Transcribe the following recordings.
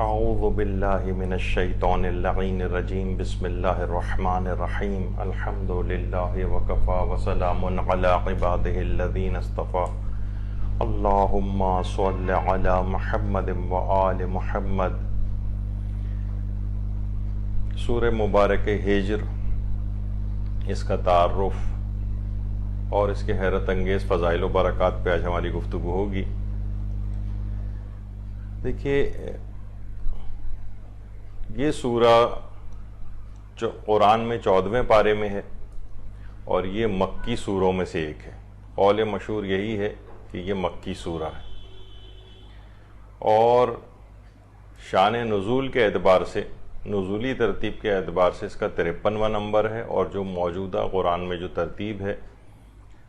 اعوذ باللہ من الشیطان اللعین الرجیم بسم اللہ الرحمن الرحیم الحمد للہ وکفا وسلام علی عبادہ الذین اصطفا اللہم صل علی محمد وآل محمد۔ سورہ مبارک ہجر، اس کا تعارف اور اس کے حیرت انگیز فضائل و برکات پہ آج ہماری گفتگو ہوگی۔ دیکھیے، یہ سورہ قرآن میں 14ویں پارے میں ہے اور یہ مکی سوروں میں سے ایک ہے۔ قول مشہور یہی ہے کہ یہ مکی سورہ ہے، اور شان نزول کے اعتبار سے، نزولی ترتیب کے اعتبار سے اس کا 53واں نمبر ہے، اور جو موجودہ قرآن میں جو ترتیب ہے،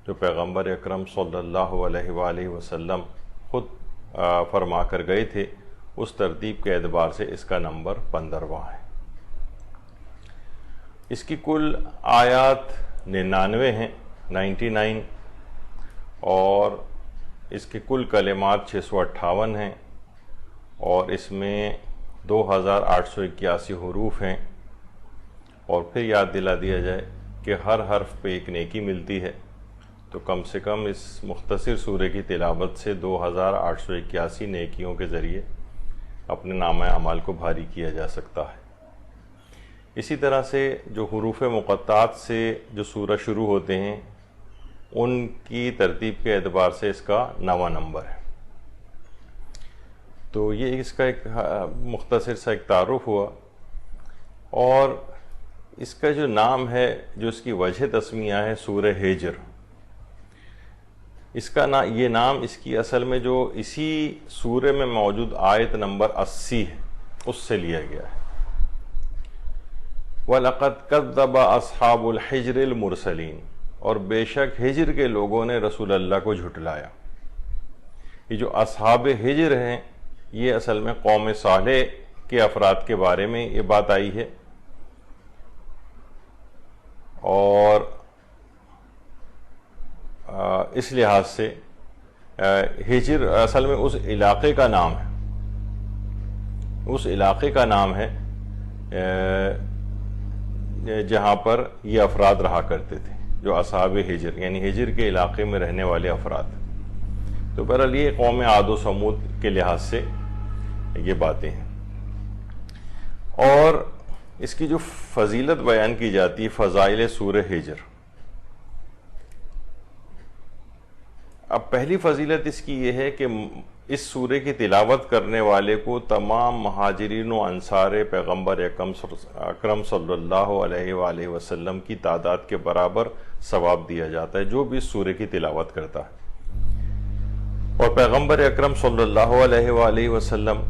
جو پیغمبر اکرم صلی اللہ علیہ وآلہ وسلم خود فرما کر گئے تھے، اس ترتیب کے اعتبار سے اس کا نمبر 15واں ہے۔ اس کی کل آیات 99 ہیں، 99، اور اس کے کل کلمات 658 ہیں، اور اس میں 2881 حروف ہیں۔ اور پھر یاد دلا دیا جائے کہ ہر حرف پہ ایک نیکی ملتی ہے، تو کم سے کم اس مختصر سورہ کی تلاوت سے 2881 نیکیوں کے ذریعے اپنے نامہ اعمال کو بھاری کیا جا سکتا ہے۔ اسی طرح سے جو حروف مقطعات سے جو سورہ شروع ہوتے ہیں، ان کی ترتیب کے اعتبار سے اس کا 9واں نمبر ہے۔ تو یہ اس کا ایک مختصر سا ایک تعارف ہوا، اور اس کا جو نام ہے، جو اس کی وجہ تسمیہ ہے، سورہ ہجر، اس کا یہ نام اس کی اصل میں جو اسی سورہ میں موجود آیت نمبر 80 ہے، اس سے لیا گیا ہے۔ وَلَقَدْ كَذَّبَ أَصْحَابُ الْحِجْرِ الْمُرْسَلِينَ، اور بے شک ہجر کے لوگوں نے رسول اللہ کو جھٹلایا۔ یہ جو اصحاب ہجر ہیں، یہ اصل میں قوم صالح کے افراد کے بارے میں یہ بات آئی ہے، اور اس لحاظ سے ہجر اصل میں اس علاقے کا نام ہے، اس علاقے کا نام ہے جہاں پر یہ افراد رہا کرتے تھے، جو اصحاب ہجر، یعنی ہجر کے علاقے میں رہنے والے افراد۔ تو بہرحال یہ قوم عاد و ثمود کے لحاظ سے یہ باتیں ہیں۔ اور اس کی جو فضیلت بیان کی جاتی ہے، فضائل سورہ ہجر، اب پہلی فضیلت اس کی یہ ہے کہ اس سورہ کی تلاوت کرنے والے کو تمام مہاجرین و انصار پیغمبر اکرم صلی اللہ علیہ وآلہ وسلم کی تعداد کے برابر ثواب دیا جاتا ہے، جو بھی اس سورہ کی تلاوت کرتا ہے۔ اور پیغمبر اکرم صلی اللہ علیہ وآلہ وسلم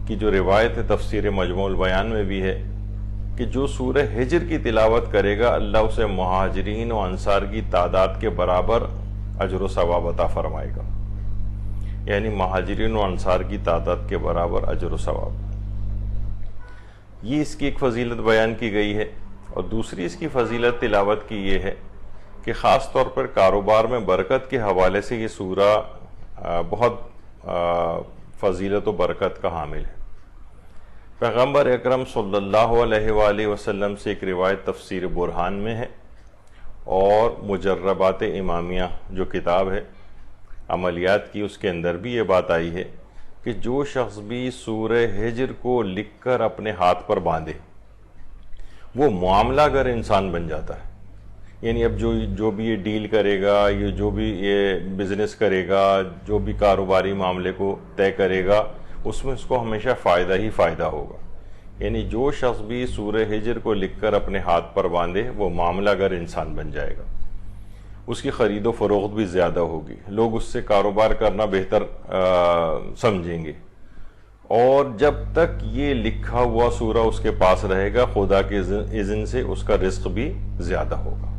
کی جو روایت ہے تفسیر مجموع البیان میں بھی ہے کہ جو سورہ ہجر کی تلاوت کرے گا، اللہ اسے مہاجرین و انصار کی تعداد کے برابر اجر و ثواب عطا فرمائے گا، یعنی مہاجرین و انصار کی تعداد کے برابر اجر و ثواب۔ یہ اس کی ایک فضیلت بیان کی گئی ہے۔ اور دوسری اس کی فضیلت تلاوت کی یہ ہے کہ خاص طور پر کاروبار میں برکت کے حوالے سے یہ سورہ بہت فضیلت و برکت کا حامل ہے۔ پیغمبر اکرم صلی اللہ علیہ وآلہ وسلم سے ایک روایت تفسیر برہان میں ہے، اور مجربات امامیہ جو کتاب ہے عملیات کی، اس کے اندر بھی یہ بات آئی ہے کہ جو شخص بھی سورہ ہجر کو لکھ کر اپنے ہاتھ پر باندھے، وہ معاملہ گر انسان بن جاتا ہے۔ یعنی اب جو بھی یہ ڈیل کرے گا، یہ جو بھی یہ بزنس کرے گا، جو بھی کاروباری معاملے کو طے کرے گا، اس میں اس کو ہمیشہ فائدہ ہی فائدہ ہوگا۔ یعنی جو شخص بھی سورہ ہجر کو لکھ کر اپنے ہاتھ پر باندھے، وہ معاملہ گر انسان بن جائے گا، اس کی خرید و فروخت بھی زیادہ ہوگی، لوگ اس سے کاروبار کرنا بہتر سمجھیں گے، اور جب تک یہ لکھا ہوا سورہ اس کے پاس رہے گا، خدا کے اذن سے اس کا رزق بھی زیادہ ہوگا۔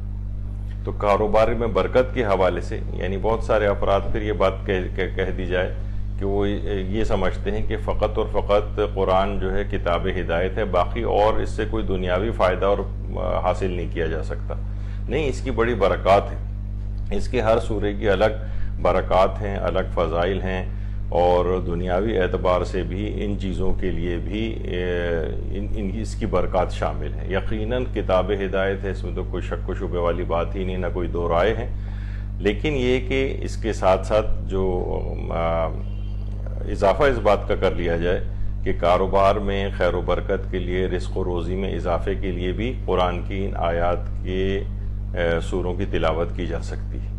تو کاروبار میں برکت کے حوالے سے، یعنی بہت سارے افراد پھر یہ بات کہہ دی جائے کہ وہ یہ سمجھتے ہیں کہ فقط اور فقط قرآن جو ہے کتاب ہدایت ہے، باقی اور اس سے کوئی دنیاوی فائدہ اور حاصل نہیں کیا جا سکتا۔ نہیں، اس کی بڑی برکات ہے، اس کے ہر سورے کی الگ برکات ہیں، الگ فضائل ہیں، اور دنیاوی اعتبار سے بھی ان چیزوں کے لیے بھی اس کی برکات شامل ہیں۔ یقیناً کتاب ہدایت ہے، اس میں تو کوئی شک و شبہ والی بات ہی نہیں، نہ کوئی دو رائے ہیں، لیکن یہ کہ اس کے ساتھ ساتھ جو اضافہ اس بات کا کر لیا جائے کہ کاروبار میں خیر و برکت کے لیے، رزق و روزی میں اضافے کے لیے بھی قرآن کی ان آیات کے سوروں کی تلاوت کی جا سکتی ہے۔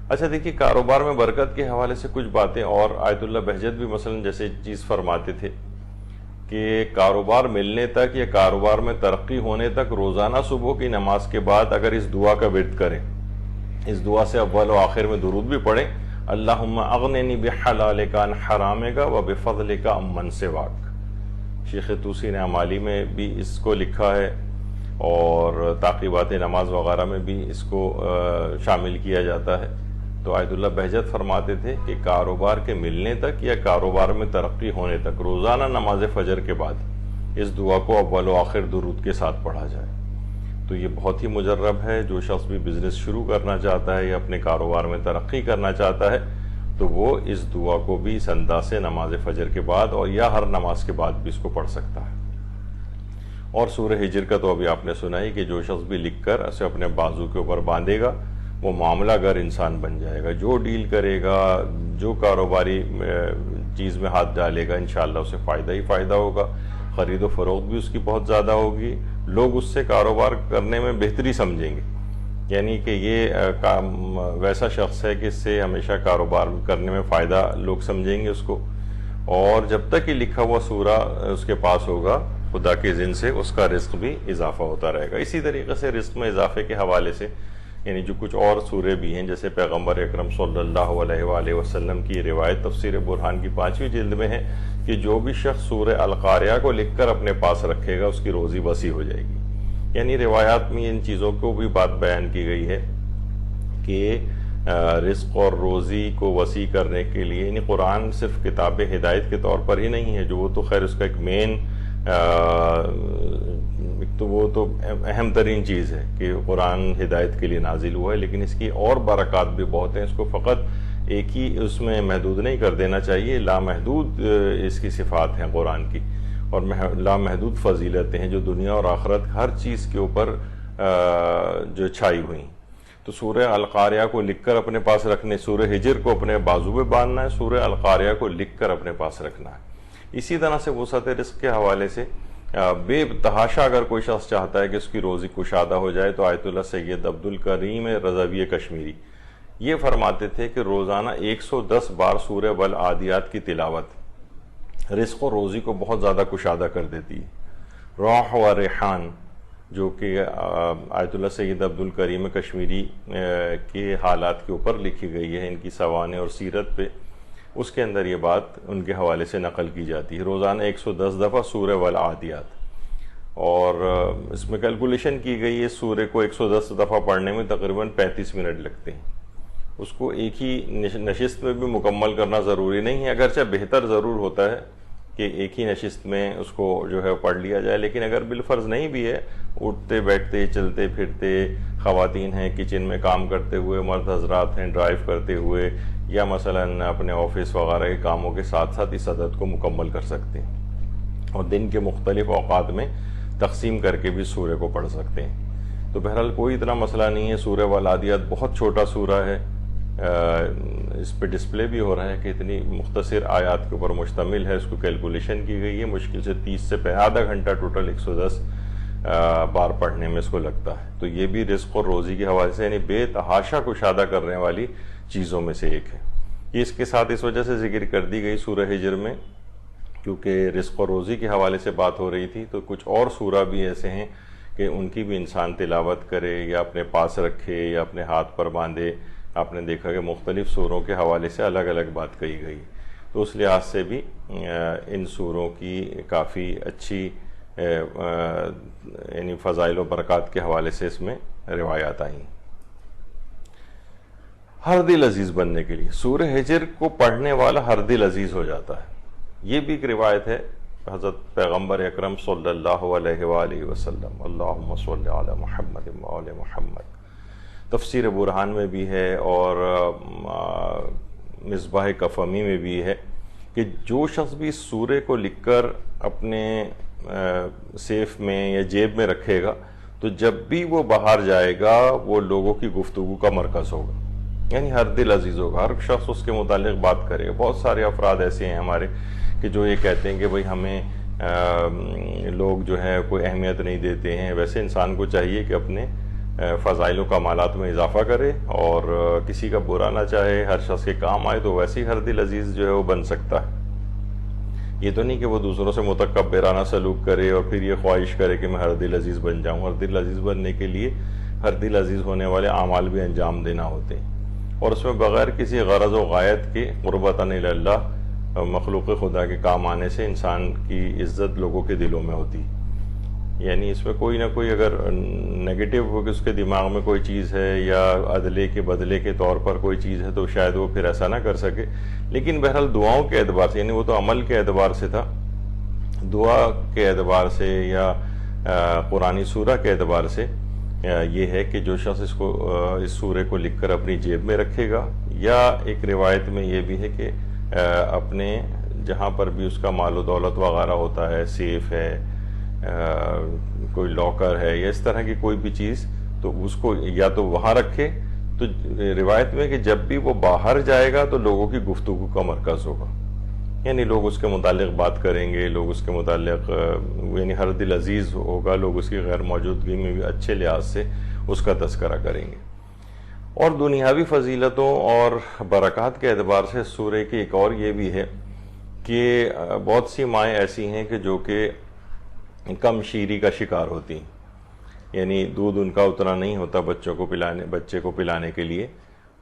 اچھا دیکھیے، کاروبار میں برکت کے حوالے سے کچھ باتیں اور آیت اللہ بہجت بھی مثلا جیسے چیز فرماتے تھے کہ کاروبار ملنے تک یا کاروبار میں ترقی ہونے تک روزانہ صبح کی نماز کے بعد اگر اس دعا کا ورد کریں، اس دعا سے اول و آخر میں درود بھی پڑھیں، اللہم اغننی بحلالک عن حرامک و بفضلک عمن سواک۔ شیخ طوسی نے اعمالی میں بھی اس کو لکھا ہے، اور تعقیبات نماز وغیرہ میں بھی اس کو شامل کیا جاتا ہے۔ تو آیت اللہ بہجت فرماتے تھے کہ کاروبار کے ملنے تک یا کاروبار میں ترقی ہونے تک روزانہ نماز فجر کے بعد اس دعا کو اول و آخر درود کے ساتھ پڑھا جائے۔ تو یہ بہت ہی مجرب ہے۔ جو شخص بھی بزنس شروع کرنا چاہتا ہے یا اپنے کاروبار میں ترقی کرنا چاہتا ہے تو وہ اس دعا کو بھی اس انداز سے نماز فجر کے بعد اور یا ہر نماز کے بعد بھی اس کو پڑھ سکتا ہے۔ اور سورہ ہجر کا تو ابھی آپ نے سنا ہی کہ جو شخص بھی لکھ کر اسے اپنے بازو کے اوپر باندھے گا وہ معاملہ گر انسان بن جائے گا۔ جو ڈیل کرے گا، جو کاروباری چیز میں ہاتھ ڈالے گا، انشاءاللہ اسے فائدہ ہی فائدہ ہوگا۔ خرید و فروخت بھی اس کی بہت زیادہ ہوگی، لوگ اس سے کاروبار کرنے میں بہتری سمجھیں گے، یعنی کہ یہ ویسا شخص ہے کہ اس سے ہمیشہ کاروبار کرنے میں فائدہ لوگ سمجھیں گے اس کو۔ اور جب تک یہ لکھا ہوا سورہ اس کے پاس ہوگا، خدا کے اذن سے اس کا رزق بھی اضافہ ہوتا رہے گا۔ اسی طریقے سے رزق میں اضافے کے حوالے سے یعنی جو کچھ اور سورے بھی ہیں، جیسے پیغمبر اکرم صلی اللہ علیہ وآلہ وسلم کی روایت تفسیر برہان کی 5ویں جلد میں ہے کہ جو بھی شخص سورہ القاریہ کو لکھ کر اپنے پاس رکھے گا اس کی روزی وسیع ہو جائے گی۔ یعنی روایات میں ان چیزوں کو بھی بات بیان کی گئی ہے کہ رزق اور روزی کو وسیع کرنے کے لیے یعنی قرآن صرف کتاب ہدایت کے طور پر ہی نہیں ہے، جو وہ تو خیر اس کا ایک مین تو وہ تو اہم ترین چیز ہے کہ قرآن ہدایت کے لیے نازل ہوا ہے، لیکن اس کی اور برکات بھی بہت ہیں۔ اس کو فقط ایک ہی اس میں محدود نہیں کر دینا چاہیے، لامحدود اس کی صفات ہیں قرآن کی، اور لامحدود فضیلتیں ہیں جو دنیا اور آخرت ہر چیز کے اوپر جو چھائی ہوئی۔ تو سورہ القاریہ کو لکھ کر اپنے پاس رکھنے، سورہ ہجر کو اپنے بازو پہ باندھنا ہے، سورہ القاریہ کو لکھ کر اپنے پاس رکھنا ہے۔ اسی طرح سے وسعت رزق کے حوالے سے بے تحاشا اگر کوئی شخص چاہتا ہے کہ اس کی روزی کشادہ ہو جائے تو آیت اللہ سید عبد الکریم رضوی کشمیری یہ فرماتے تھے کہ روزانہ 110 بار سورہ والعادیات کی تلاوت رزق و روزی کو بہت زیادہ کشادہ کر دیتی ہے۔ روح و ریحان جو کہ آیت اللہ سید عبد الکریم کشمیری کے حالات کے اوپر لکھی گئی ہے، ان کی سوانح اور سیرت پہ، اس کے اندر یہ بات ان کے حوالے سے نقل کی جاتی ہے۔ روزانہ 110 دفعہ سورہ والعادیات، اور اس میں کیلکولیشن کی گئی ہے سورہ کو 110 دفعہ پڑھنے میں تقریباً 35 منٹ لگتے ہیں۔ اس کو ایک ہی نشست میں بھی مکمل کرنا ضروری نہیں ہے، اگرچہ بہتر ضرور ہوتا ہے کہ ایک ہی نشست میں اس کو جو ہے پڑھ لیا جائے، لیکن اگر بالفرض نہیں بھی ہے، اٹھتے بیٹھتے چلتے پھرتے، خواتین ہیں کچن میں کام کرتے ہوئے، مرد حضرات ہیں ڈرائیو کرتے ہوئے، یا مثلاً اپنے آفس وغیرہ کے کاموں کے ساتھ ساتھ اس عدد کو مکمل کر سکتے ہیں، اور دن کے مختلف اوقات میں تقسیم کر کے بھی سورہ کو پڑھ سکتے ہیں۔ تو بہرحال کوئی اتنا مسئلہ نہیں ہے۔ سورہ والعادیات بہت چھوٹا سورہ ہے، اس پہ ڈسپلے بھی ہو رہا ہے کہ اتنی مختصر آیات کے اوپر مشتمل ہے۔ اس کو کیلکولیشن کی گئی ہے، مشکل سے 30 سے آدھا گھنٹہ ٹوٹل 110 بار پڑھنے میں اس کو لگتا ہے۔ تو یہ بھی رزق اور روزی کے حوالے سے یعنی بے تحاشا کشادہ کرنے والی چیزوں میں سے ایک ہے۔ یہ اس کے ساتھ اس وجہ سے ذکر کر دی گئی سورہ ہجر میں کیونکہ رزق اور روزی کے حوالے سے بات ہو رہی تھی، تو کچھ اور سورہ بھی ایسے ہیں کہ ان کی بھی انسان تلاوت کرے یا اپنے پاس رکھے یا اپنے ہاتھ پر باندھے۔ آپ نے دیکھا کہ مختلف سوروں کے حوالے سے الگ الگ بات کہی گئی، تو اس لحاظ سے بھی ان سوروں کی کافی اچھی یعنی فضائل و برکات کے حوالے سے اس میں روایات آئیں۔ ہر دل عزیز بننے کے لیے سورہ ہجر کو پڑھنے والا ہر دل عزیز ہو جاتا ہے، یہ بھی ایک روایت ہے حضرت پیغمبر اکرم صلی اللہ علیہ وآلہ وسلم۔ اللہم صلی علی محمد وآل محمد۔ تفسیر برہان میں بھی ہے، اور مصباح کفمی میں بھی ہے کہ جو شخص بھی اس سورے کو لکھ کر اپنے سیف میں یا جیب میں رکھے گا تو جب بھی وہ باہر جائے گا وہ لوگوں کی گفتگو کا مرکز ہوگا، یعنی ہر دل عزیز ہوگا، ہر شخص اس کے متعلق بات کرے گا۔ بہت سارے افراد ایسے ہیں ہمارے کہ جو یہ کہتے ہیں کہ بھئی ہمیں لوگ جو ہے کوئی اہمیت نہیں دیتے ہیں۔ ویسے انسان کو چاہیے کہ اپنے فضائل و کمالات میں اضافہ کرے اور کسی کا برا نہ چاہے، ہر شخص کے کام آئے، تو ویسے ہی ہر دل عزیز جو ہے وہ بن سکتا ہے۔ یہ تو نہیں کہ وہ دوسروں سے متکبرانہ سلوک کرے اور پھر یہ خواہش کرے کہ میں ہر دل عزیز بن جاؤں۔ ہر دل عزیز بننے کے لیے ہر دل عزیز ہونے والے اعمال بھی انجام دینا ہوتے ہیں، اور اس میں بغیر کسی غرض و غایت کے قربتاً الی اللہ مخلوق خدا کے کام آنے سے انسان کی عزت لوگوں کے دلوں میں ہوتی، یعنی اس میں کوئی نہ کوئی اگر نیگیٹو ہو کہ اس کے دماغ میں کوئی چیز ہے یا عدلے کے بدلے کے طور پر کوئی چیز ہے تو شاید وہ پھر ایسا نہ کر سکے۔ لیکن بہرحال دعاؤں کے اعتبار سے، یعنی وہ تو عمل کے اعتبار سے تھا، دعا کے اعتبار سے یا قرآنی سورہ کے اعتبار سے یہ ہے کہ جو شخص اس سورے کو لکھ کر اپنی جیب میں رکھے گا، یا ایک روایت میں یہ بھی ہے کہ اپنے جہاں پر بھی اس کا مال و دولت وغیرہ ہوتا ہے، سیف ہے، کوئی لاکر ہے یا اس طرح کی کوئی بھی چیز، تو اس کو یا تو وہاں رکھے، تو روایت میں کہ جب بھی وہ باہر جائے گا تو لوگوں کی گفتگو کا مرکز ہوگا، یعنی لوگ اس کے متعلق بات کریں گے، لوگ اس کے متعلق یعنی ہر دل عزیز ہوگا، لوگ اس کی غیر موجودگی میں بھی اچھے لحاظ سے اس کا تذکرہ کریں گے۔ اور دنیاوی فضیلتوں اور برکات کے اعتبار سے سورہ کی ایک اور یہ بھی ہے کہ بہت سی مائیں ایسی ہیں کہ جو کہ کم شیری کا شکار ہوتی ہیں، یعنی دودھ ان کا اتنا نہیں ہوتا بچے کو پلانے کے لیے،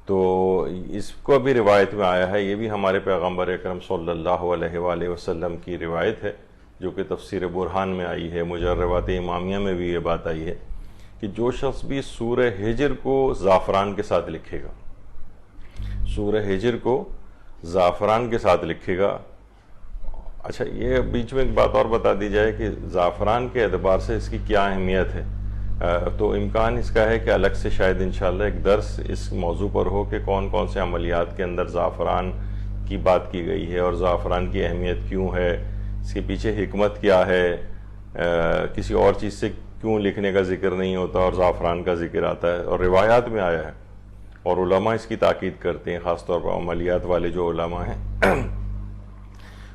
تو اس کو بھی روایت میں آیا ہے، یہ بھی ہمارے پیغمبر اکرم صلی اللہ علیہ وآلہ وسلم کی روایت ہے جو کہ تفسیر برہان میں آئی ہے، مجربات امامیہ میں بھی یہ بات آئی ہے کہ جو شخص بھی سورہ ہجر کو زعفران کے ساتھ لکھے گا، سورہ ہجر کو زعفران کے ساتھ لکھے گا۔ اچھا، یہ بیچ میں ایک بات اور بتا دی جائے کہ زعفران کے اعتبار سے اس کی کیا اہمیت ہے، تو امکان اس کا ہے کہ الگ سے شاید انشاءاللہ ایک درس اس موضوع پر ہو کہ کون کون سے عملیات کے اندر زعفران کی بات کی گئی ہے اور زعفران کی اہمیت کیوں ہے، اس کے پیچھے حکمت کیا ہے، کسی اور چیز سے کیوں لکھنے کا ذکر نہیں ہوتا اور زعفران کا ذکر آتا ہے، اور روایات میں آیا ہے، اور علماء اس کی تاکید کرتے ہیں، خاص طور پر عملیات والے جو علماء ہیں۔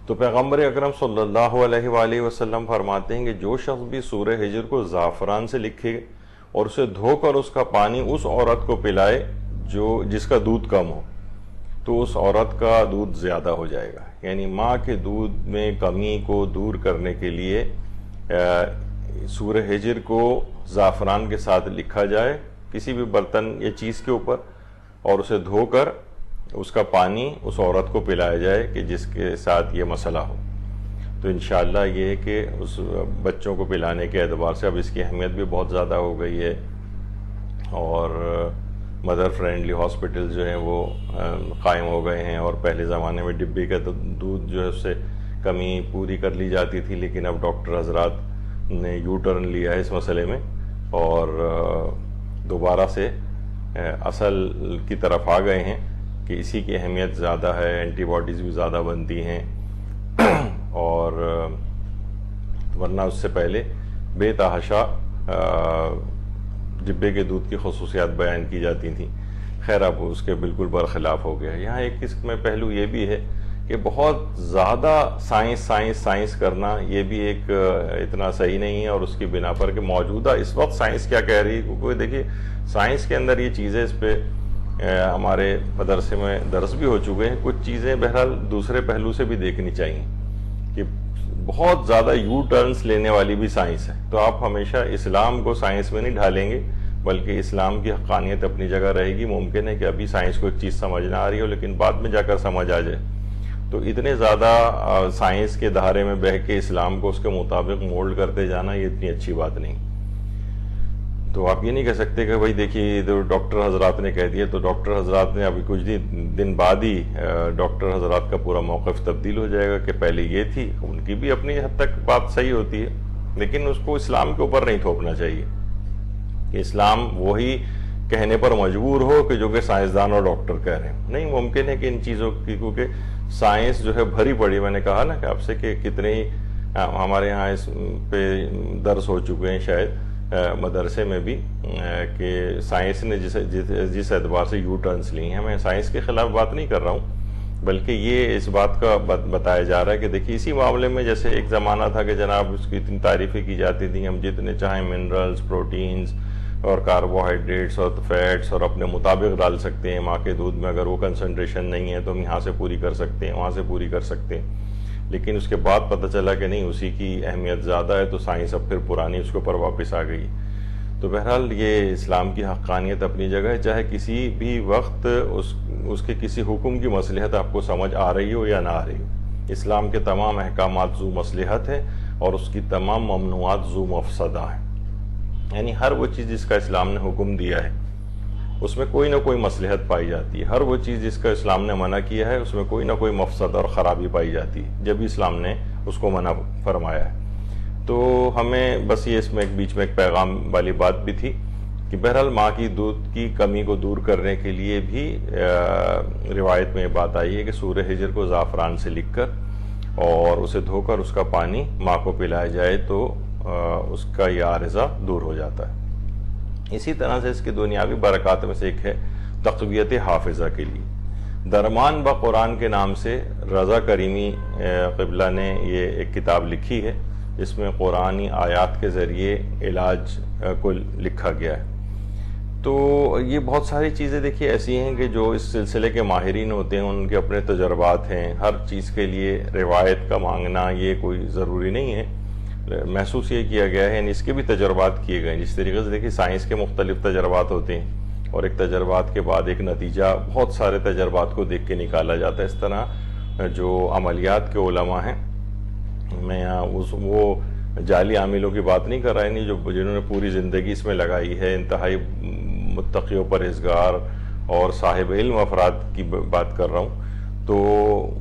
تو پیغمبر اکرم صلی اللہ علیہ وآلہ وسلم فرماتے ہیں کہ جو شخص بھی سورہ ہجر کو زعفران سے لکھے اور اسے دھو کر اس کا پانی اس عورت کو پلائے جس کا دودھ کم ہو، تو اس عورت کا دودھ زیادہ ہو جائے گا، یعنی ماں کے دودھ میں کمی کو دور کرنے کے لیے سورہ ہجر کو زعفران کے ساتھ لکھا جائے کسی بھی برتن یا چیز کے اوپر، اور اسے دھو کر اس کا پانی اس عورت کو پلایا جائے کہ جس کے ساتھ یہ مسئلہ ہو۔ تو انشاءاللہ یہ ہے کہ اس بچوں کو پلانے کے اعتبار سے اب اس کی اہمیت بھی بہت زیادہ ہو گئی ہے، اور مدر فرینڈلی ہاسپٹل جو ہیں وہ قائم ہو گئے ہیں، اور پہلے زمانے میں ڈبے کا دودھ جو ہے اس سے کمی پوری کر لی جاتی تھی، لیکن اب ڈاکٹر حضرات نے یو ٹرن لیا ہے اس مسئلے میں اور دوبارہ سے اصل کی طرف آ گئے ہیں کہ اسی کی اہمیت زیادہ ہے، اینٹی باڈیز بھی زیادہ بنتی ہیں، اور ورنہ اس سے پہلے بے تحاشا ڈبے کے دودھ کی خصوصیات بیان کی جاتی تھیں۔ خیر اب اس کے بالکل برخلاف ہو گیا ہے۔ یہاں ایک اس میں پہلو یہ بھی ہے کہ بہت زیادہ سائنس کرنا یہ بھی ایک اتنا صحیح نہیں ہے، اور اس کی بنا پر کہ موجودہ اس وقت سائنس کیا کہہ رہی ہے، کیونکہ دیکھیے سائنس کے اندر یہ چیزیں، اس پہ ہمارے مدرسے میں درس بھی ہو چکے ہیں، کچھ چیزیں بہرحال دوسرے پہلو سے بھی دیکھنی چاہیے کہ بہت زیادہ یو ٹرنز لینے والی بھی سائنس ہے، تو آپ ہمیشہ اسلام کو سائنس میں نہیں ڈھالیں گے، بلکہ اسلام کی حقانیت اپنی جگہ رہے گی۔ ممکن ہے کہ ابھی سائنس کو ایک چیز سمجھ نہ آ رہی ہو لیکن بعد میں جا کر سمجھ آ جائے، تو اتنے زیادہ سائنس کے دھارے میں بہہ کے اسلام کو اس کے مطابق مولڈ کرتے جانا یہ اتنی اچھی بات نہیں۔ تو آپ یہ نہیں کہہ سکتے کہ بھائی دیکھیے ڈاکٹر حضرات نے کہہ دیا تو ڈاکٹر حضرات نے ابھی کچھ دن بعد ہی ڈاکٹر حضرات کا پورا موقف تبدیل ہو جائے گا کہ پہلے یہ تھی۔ ان کی بھی اپنی حد تک بات صحیح ہوتی ہے، لیکن اس کو اسلام کے اوپر نہیں تھوپنا چاہیے کہ اسلام وہی کہنے پر مجبور ہو کہ جو کہ سائنسدان اور ڈاکٹر کہہ رہے ہیں. نہیں ممکن ہے کہ ان چیزوں کی، کیونکہ سائنس جو ہے بھری پڑی، میں نے کہا نا کہ آپ سے کہ کتنے ہی ہمارے یہاں اس پہ درس ہو چکے ہیں شاید مدرسے میں بھی، کہ سائنس نے جس اعتبار سے یو ٹرنس لی ہیں. میں سائنس کے خلاف بات نہیں کر رہا ہوں، بلکہ یہ اس بات کا بتایا جا رہا ہے کہ دیکھیے اسی معاملے میں جیسے ایک زمانہ تھا کہ جناب اس کی اتنی تعریفیں کی جاتی تھیں، ہم جتنے چاہیں منرلز، پروٹینز اور کاربوہائیڈریٹس اور فیٹس اور اپنے مطابق ڈال سکتے ہیں ماں کے دودھ میں، اگر وہ کنسنٹریشن نہیں ہے تو ہم یہاں سے پوری کر سکتے ہیں، وہاں سے پوری کر سکتے ہیں. لیکن اس کے بعد پتہ چلا کہ نہیں، اسی کی اہمیت زیادہ ہے، تو سائنس اب پھر پرانی اس کے اوپر واپس آ گئی. تو بہرحال یہ اسلام کی حقانیت اپنی جگہ ہے، چاہے کسی بھی وقت اس کے کسی حکم کی مصلحت آپ کو سمجھ آ رہی ہو یا نہ آ رہی ہو. اسلام کے تمام احکامات ذو مصلحت ہیں اور اس کی تمام ممنوعات ذو مفسدہ ہیں. یعنی ہر وہ چیز جس کا اسلام نے حکم دیا ہے اس میں کوئی نہ کوئی مصلحت پائی جاتی ہے، ہر وہ چیز جس کا اسلام نے منع کیا ہے اس میں کوئی نہ کوئی مفسد اور خرابی پائی جاتی ہے جب اسلام نے اس کو منع فرمایا ہے. تو ہمیں بس یہ اس میں بیچ میں ایک پیغام والی بات بھی تھی کہ بہرحال ماں کی دودھ کی کمی کو دور کرنے کے لیے بھی روایت میں یہ بات آئی ہے کہ سورہ ہجر کو زعفران سے لکھ کر اور اسے دھو کر اس کا پانی ماں کو پلایا جائے تو اس کا یہ عارضہ دور ہو جاتا ہے. اسی طرح سے اس کی دنیاوی برکات میں سے ایک ہے تقویت حافظہ کے لیے. درمان با قرآن کے نام سے رضا کریمی قبلہ نے یہ ایک کتاب لکھی ہے جس میں قرآنی آیات کے ذریعے علاج کو لکھا گیا ہے. تو یہ بہت ساری چیزیں دیکھیے ایسی ہیں کہ جو اس سلسلے کے ماہرین ہوتے ہیں ان کے اپنے تجربات ہیں. ہر چیز کے لیے روایت کا مانگنا یہ کوئی ضروری نہیں ہے. محسوس یہ کیا گیا ہے، یعنی اس کے بھی تجربات کیے گئے ہیں. جس طریقے سے دیکھیے سائنس کے مختلف تجربات ہوتے ہیں اور ایک تجربات کے بعد ایک نتیجہ بہت سارے تجربات کو دیکھ کے نکالا جاتا ہے. اس طرح جو عملیات کے علماء ہیں، میں یہاں وہ جعلی عاملوں کی بات نہیں کر رہا، نہیں جنہوں نے پوری زندگی اس میں لگائی ہے، انتہائی متقی و پرہیزگار اور صاحب علم افراد کی بات کر رہا ہوں. تو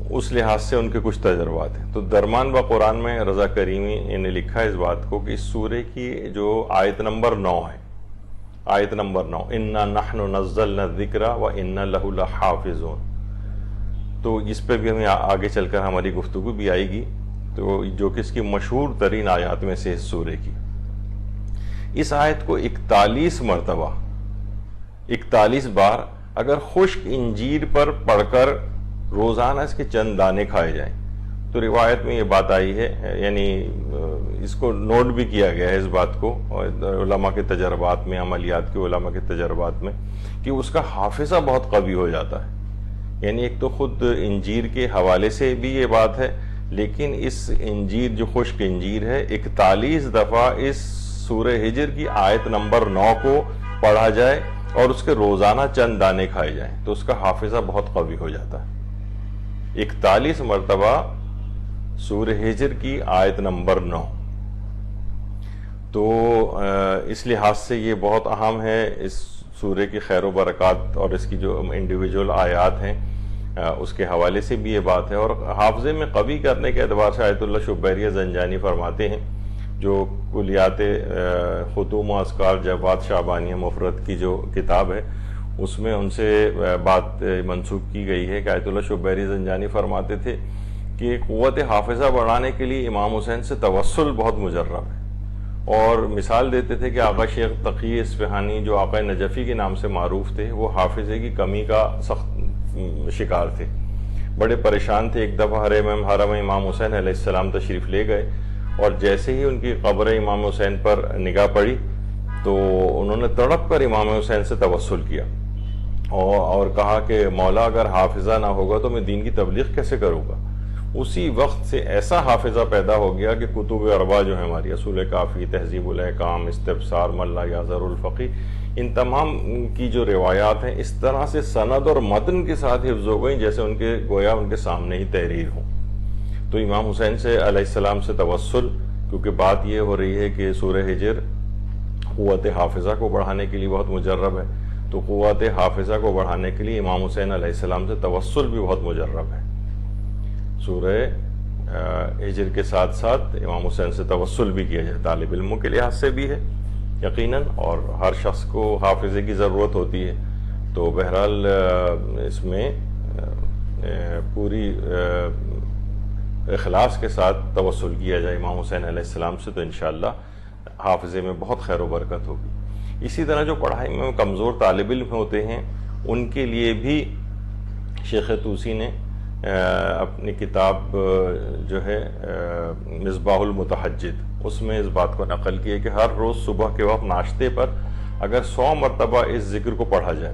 اس لحاظ سے ان کے کچھ تجربات ہیں. تو درمان با قرآن میں رضا کریمی نے لکھا ہے اس بات کو کہ اس سورے کی جو آیت نمبر 9 ہے، آیت نمبر 9 اِنَّا نَحْنُ نَزَّلْنَا الذِّكْرَ وَإِنَّا لَهُ لَحَافِظُونَ، تو اس پہ بھی ہمیں آگے چل کر ہماری گفتگو بھی آئے گی. تو جو کہ اس کی مشہور ترین آیات میں سے اس سورے کی. اس آیت کو 41 مرتبہ 41 بار اگر خشک انجیر پر پڑھ کر روزانہ اس کے چند دانے کھائے جائیں تو روایت میں یہ بات آئی ہے، یعنی اس کو نوٹ بھی کیا گیا ہے اس بات کو علماء کے تجربات میں، عملیات کے علماء کے تجربات میں، کہ اس کا حافظہ بہت قوی ہو جاتا ہے. یعنی ایک تو خود انجیر کے حوالے سے بھی یہ بات ہے، لیکن اس انجیر جو خشک انجیر ہے 41 دفعہ اس سورہ ہجر کی آیت نمبر 9 کو پڑھا جائے اور اس کے روزانہ چند دانے کھائے جائیں تو اس کا حافظہ بہت قوی ہو جاتا ہے. 41 مرتبہ سورہ ہجر کی آیت نمبر 9. تو اس لحاظ سے یہ بہت اہم ہے. اس سورہ کی خیر و برکات اور اس کی جو انڈیویجول آیات ہیں اس کے حوالے سے بھی یہ بات ہے. اور حافظے میں قوی کرنے کے اعتبار سے آیت اللہ شبیریہ زنجانی فرماتے ہیں، جو کلیات ختوم و اذکار جواد شعبانیہ مفرد کی جو کتاب ہے اس میں ان سے بات منسوخ کی گئی ہے کہ آیت اللہ شبیری زنجانی فرماتے تھے کہ قوت حافظہ بڑھانے کے لیے امام حسین سے توسل بہت مجرب ہے. اور مثال دیتے تھے کہ آقا شیخ تقی اصفہانی جو آقا نجفی کے نام سے معروف تھے، وہ حافظے کی کمی کا سخت شکار تھے، بڑے پریشان تھے. ایک دفعہ حرم امام حسین علیہ السلام تشریف لے گئے اور جیسے ہی ان کی قبر امام حسین پر نگاہ پڑی تو انہوں نے تڑپ کر امام حسین سے توسل کیا اور کہا کہ مولا اگر حافظہ نہ ہوگا تو میں دین کی تبلیغ کیسے کروں گا. اسی وقت سے ایسا حافظہ پیدا ہو گیا کہ کتب اربع جو ہیں ہماری، اصول کافی، تہذیب الاحکام، استبصار، ملا یازر الفقی، ان تمام کی جو روایات ہیں اس طرح سے سند اور متن کے ساتھ حفظ ہو گئیں جیسے ان کے گویا ان کے سامنے ہی تحریر ہوں. تو امام حسین سے علیہ السلام سے توسل، کیونکہ بات یہ ہو رہی ہے کہ سورہ ہجر قوت حافظہ کو بڑھانے کے لیے بہت مجرب ہے، تو قوت حافظہ کو بڑھانے کے لیے امام حسین علیہ السلام سے توسل بھی بہت مجرب ہے. سورہ ہجر کے ساتھ ساتھ امام حسین سے توسل بھی کیا جائے، طالب علموں کے لحاظ سے بھی ہے یقیناً، اور ہر شخص کو حافظے کی ضرورت ہوتی ہے. تو بہرحال اس میں پوری اخلاص کے ساتھ توسل کیا جائے امام حسین علیہ السلام سے، تو انشاءاللہ حافظے میں بہت خیر و برکت ہوگی. اسی طرح جو پڑھائی میں کمزور طالب علم ہوتے ہیں ان کے لیے بھی شیخ طوسی نے اپنی کتاب جو ہے مصباح المتحجد، اس میں اس بات کو نقل کیا کہ ہر روز صبح کے وقت ناشتے پر اگر 100 مرتبہ اس ذکر کو پڑھا جائے،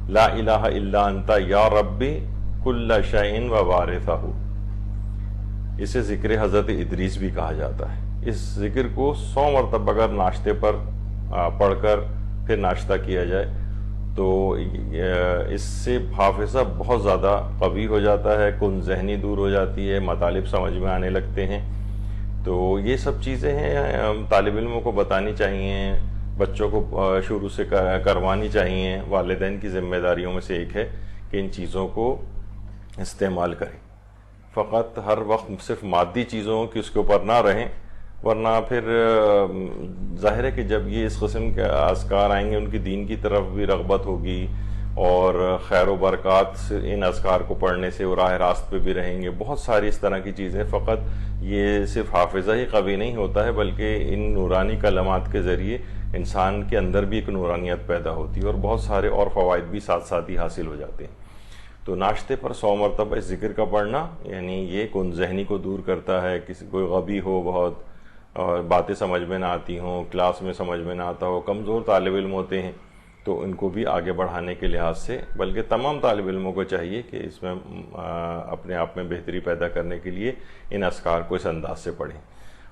لا الہ الا انت یا ربی کل شیء و وارثہ، اسے ذکر حضرت ادریس بھی کہا جاتا ہے. اس ذکر کو 100 مرتبہ اگر ناشتے پر پڑھ کر پھر ناشتہ کیا جائے تو اس سے حافظہ بہت زیادہ قوی ہو جاتا ہے، کن ذہنی دور ہو جاتی ہے، مطالب سمجھ میں آنے لگتے ہیں. تو یہ سب چیزیں ہیں طالب علموں کو بتانی چاہیے، بچوں کو شروع سے کروانی چاہیے. والدین کی ذمہ داریوں میں سے ایک ہے کہ ان چیزوں کو استعمال کریں. فقط ہر وقت صرف مادی چیزوں کی اس کے اوپر نہ رہیں، ورنہ پھر ظاہر ہے کہ جب یہ اس قسم کے اذکار آئیں گے ان کی دین کی طرف بھی رغبت ہوگی، اور خیر و برکات سے ان اذکار کو پڑھنے سے وہ راہ راست پہ بھی رہیں گے. بہت ساری اس طرح کی چیزیں، فقط یہ صرف حافظہ ہی قوی نہیں ہوتا ہے بلکہ ان نورانی کلمات کے ذریعے انسان کے اندر بھی ایک نورانیت پیدا ہوتی ہے اور بہت سارے اور فوائد بھی ساتھ ساتھ ہی حاصل ہو جاتے ہیں. تو ناشتے پر 100 مرتبہ اس ذکر کا پڑھنا، یعنی یہ کن ذہنی کو دور کرتا ہے. کسی کوئی غبی ہو بہت اور باتیں سمجھ میں نہ آتی ہوں، کلاس میں سمجھ میں نہ آتا ہو، کمزور طالب علم ہوتے ہیں، تو ان کو بھی آگے بڑھانے کے لحاظ سے، بلکہ تمام طالب علموں کو چاہیے کہ اس میں اپنے آپ میں بہتری پیدا کرنے کے لیے ان اذکار کو اس انداز سے پڑھیں.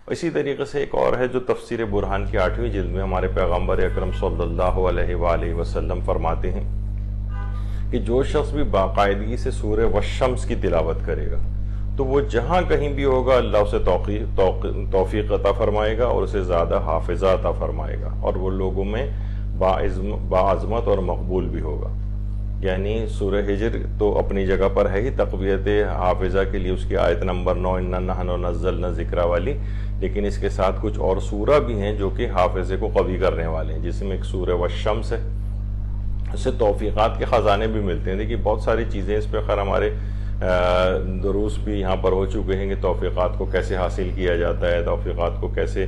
اسی طریقے سے ایک اور ہے جو تفسیر برہان کی 8ویں جلد میں ہمارے پیغمبر اکرم صلی اللہ علیہ وآلہ وسلم فرماتے ہیں کہ جو شخص بھی باقاعدگی سے سورہ والشمس کی تلاوت کرے گا تو وہ جہاں کہیں بھی ہوگا اللہ اسے توفیق عطا فرمائے گا اور اسے زیادہ حافظہ عطا فرمائے گا، اور وہ لوگوں میں باعظمت اور مقبول بھی ہوگا. یعنی سورہ ہجر تو اپنی جگہ پر ہے ہی تقویت حافظہ کے لیے، اس کی آیت نمبر 9 اِنَّا نَحْنُ نَزَّلْنَا الذِّکْرَ والی، لیکن اس کے ساتھ کچھ اور سورہ بھی ہیں جو کہ حافظے کو قوی کرنے والے ہیں، جس میں ایک سورہ والشمس ہے. اس سے توفیقات کے خزانے بھی ملتے ہیں. دیکھیے بہت ساری چیزیں اس پہ خیر ہمارے دروس بھی یہاں پر ہو چکے ہیں کہ توفیقات کو کیسے حاصل کیا جاتا ہے، توفیقات کو کیسے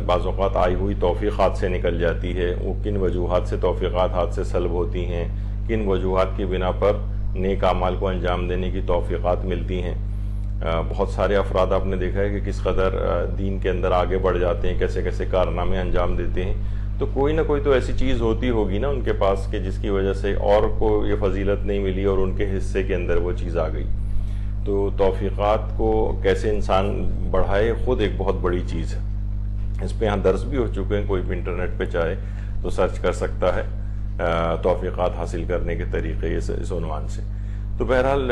بعض اوقات آئی ہوئی توفیقات سے نکل جاتی ہے، وہ کن وجوہات سے توفیقات ہاتھ سے سلب ہوتی ہیں، کن وجوہات کی بنا پر نیک اعمال کو انجام دینے کی توفیقات ملتی ہیں. بہت سارے افراد آپ نے دیکھا ہے کہ کس قدر دین کے اندر آگے بڑھ جاتے ہیں، کیسے کیسے کارنامے انجام دیتے ہیں. تو کوئی نہ کوئی تو ایسی چیز ہوتی ہوگی نا ان کے پاس کہ جس کی وجہ سے اور کو یہ فضیلت نہیں ملی اور ان کے حصے کے اندر وہ چیز آ گئی. تو توفیقات کو کیسے انسان بڑھائے خود ایک بہت بڑی چیز ہے. اس پہ یہاں درس بھی ہو چکے ہیں، کوئی بھی انٹرنیٹ پہ چاہے تو سرچ کر سکتا ہے توفیقات حاصل کرنے کے طریقے اس عنوان سے. تو بہرحال